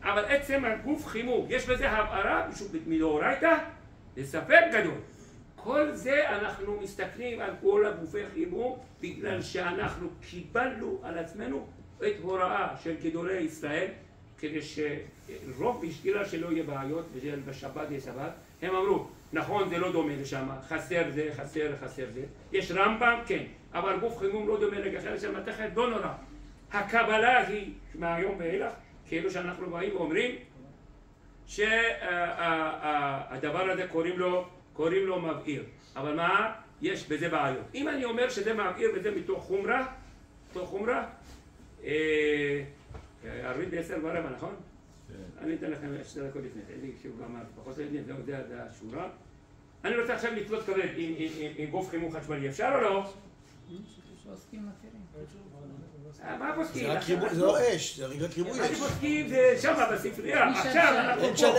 אבל עצם הגוף חימום, יש בזה הבערה, משום מדאורייתא, זה ספק גדול. כל זה אנחנו מסתכלים על כל הגופי חימום בגלל שאנחנו קיבלנו על עצמנו את הוראה של גדולי ישראל כדי שרוב בשבילה שלא יהיה בעיות בשבת יש שבת הם אמרו נכון, זה לא דומה לשם, חסר זה, חסר זה. יש רמב"ם, כן, אבל גוף חימום לא דומה לגחלת של מתכת, לא נורא. הקבלה היא מהיום ואילך, כאילו שאנחנו באים ואומרים שהדבר הזה קוראים לו מבעיר. אבל מה? יש בזה בעיות. אם אני אומר שזה מבעיר וזה מתוך חומרה, ערבית ב10:15, נכון? אני אתן לכם 2 דקות לפני, אין לי שהוא גמר, פחות או יותר, זה השורה. אני רוצה עכשיו לתלות כבד עם גוף חימום חשמלי, אפשר או לא? מה פוסקים? זה לא אש, זה הריגת ריבוי אש. מה פוסקים זה שמה בספרייה, עכשיו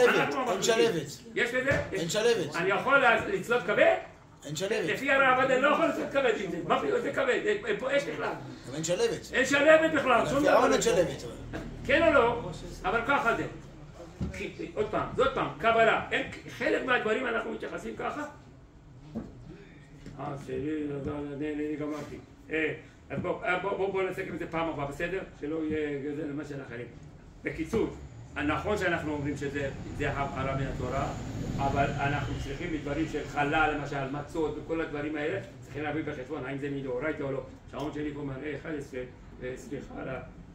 אנחנו פה. אין שלבת. יש בזה? אין שלבת. אני יכול לצלות כבד? אין שלבת. לפי הרעב"ד אני לא יכול לצלות כבד עם זה. מה פתאום זה כבד? פה אש בכלל. אין שלבת. אין שלבת בכלל. לפי ההון אין שלבת. כן או לא? אבל ככה זה. עוד פעם, קבלה. חלק מהדברים אנחנו מתייחסים ככה? אני גמרתי. אז בואו נסכם את זה פעם הבאה, בסדר? שלא יהיה גזל למה של אחרים. בקיצור, נכון שאנחנו אומרים שזה הבהרה מן התורה, אבל אנחנו צריכים בדברים של חלל, למשל, מצות וכל הדברים האלה, צריכים להביא בחשבון, האם זה מדאורייתא או לא. שעון שלי פה מראה 11, וסליחה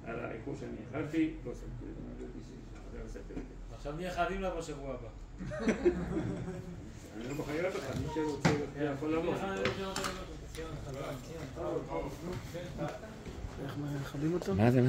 על האיחור שאני איחרתי, לא שמתי לזה. עכשיו נהיה חייבים לבוא שבוע הבא. אני לא מחייב אותך, מי שרוצה יכול לבוא. איך מכבדים אותו? מה זה?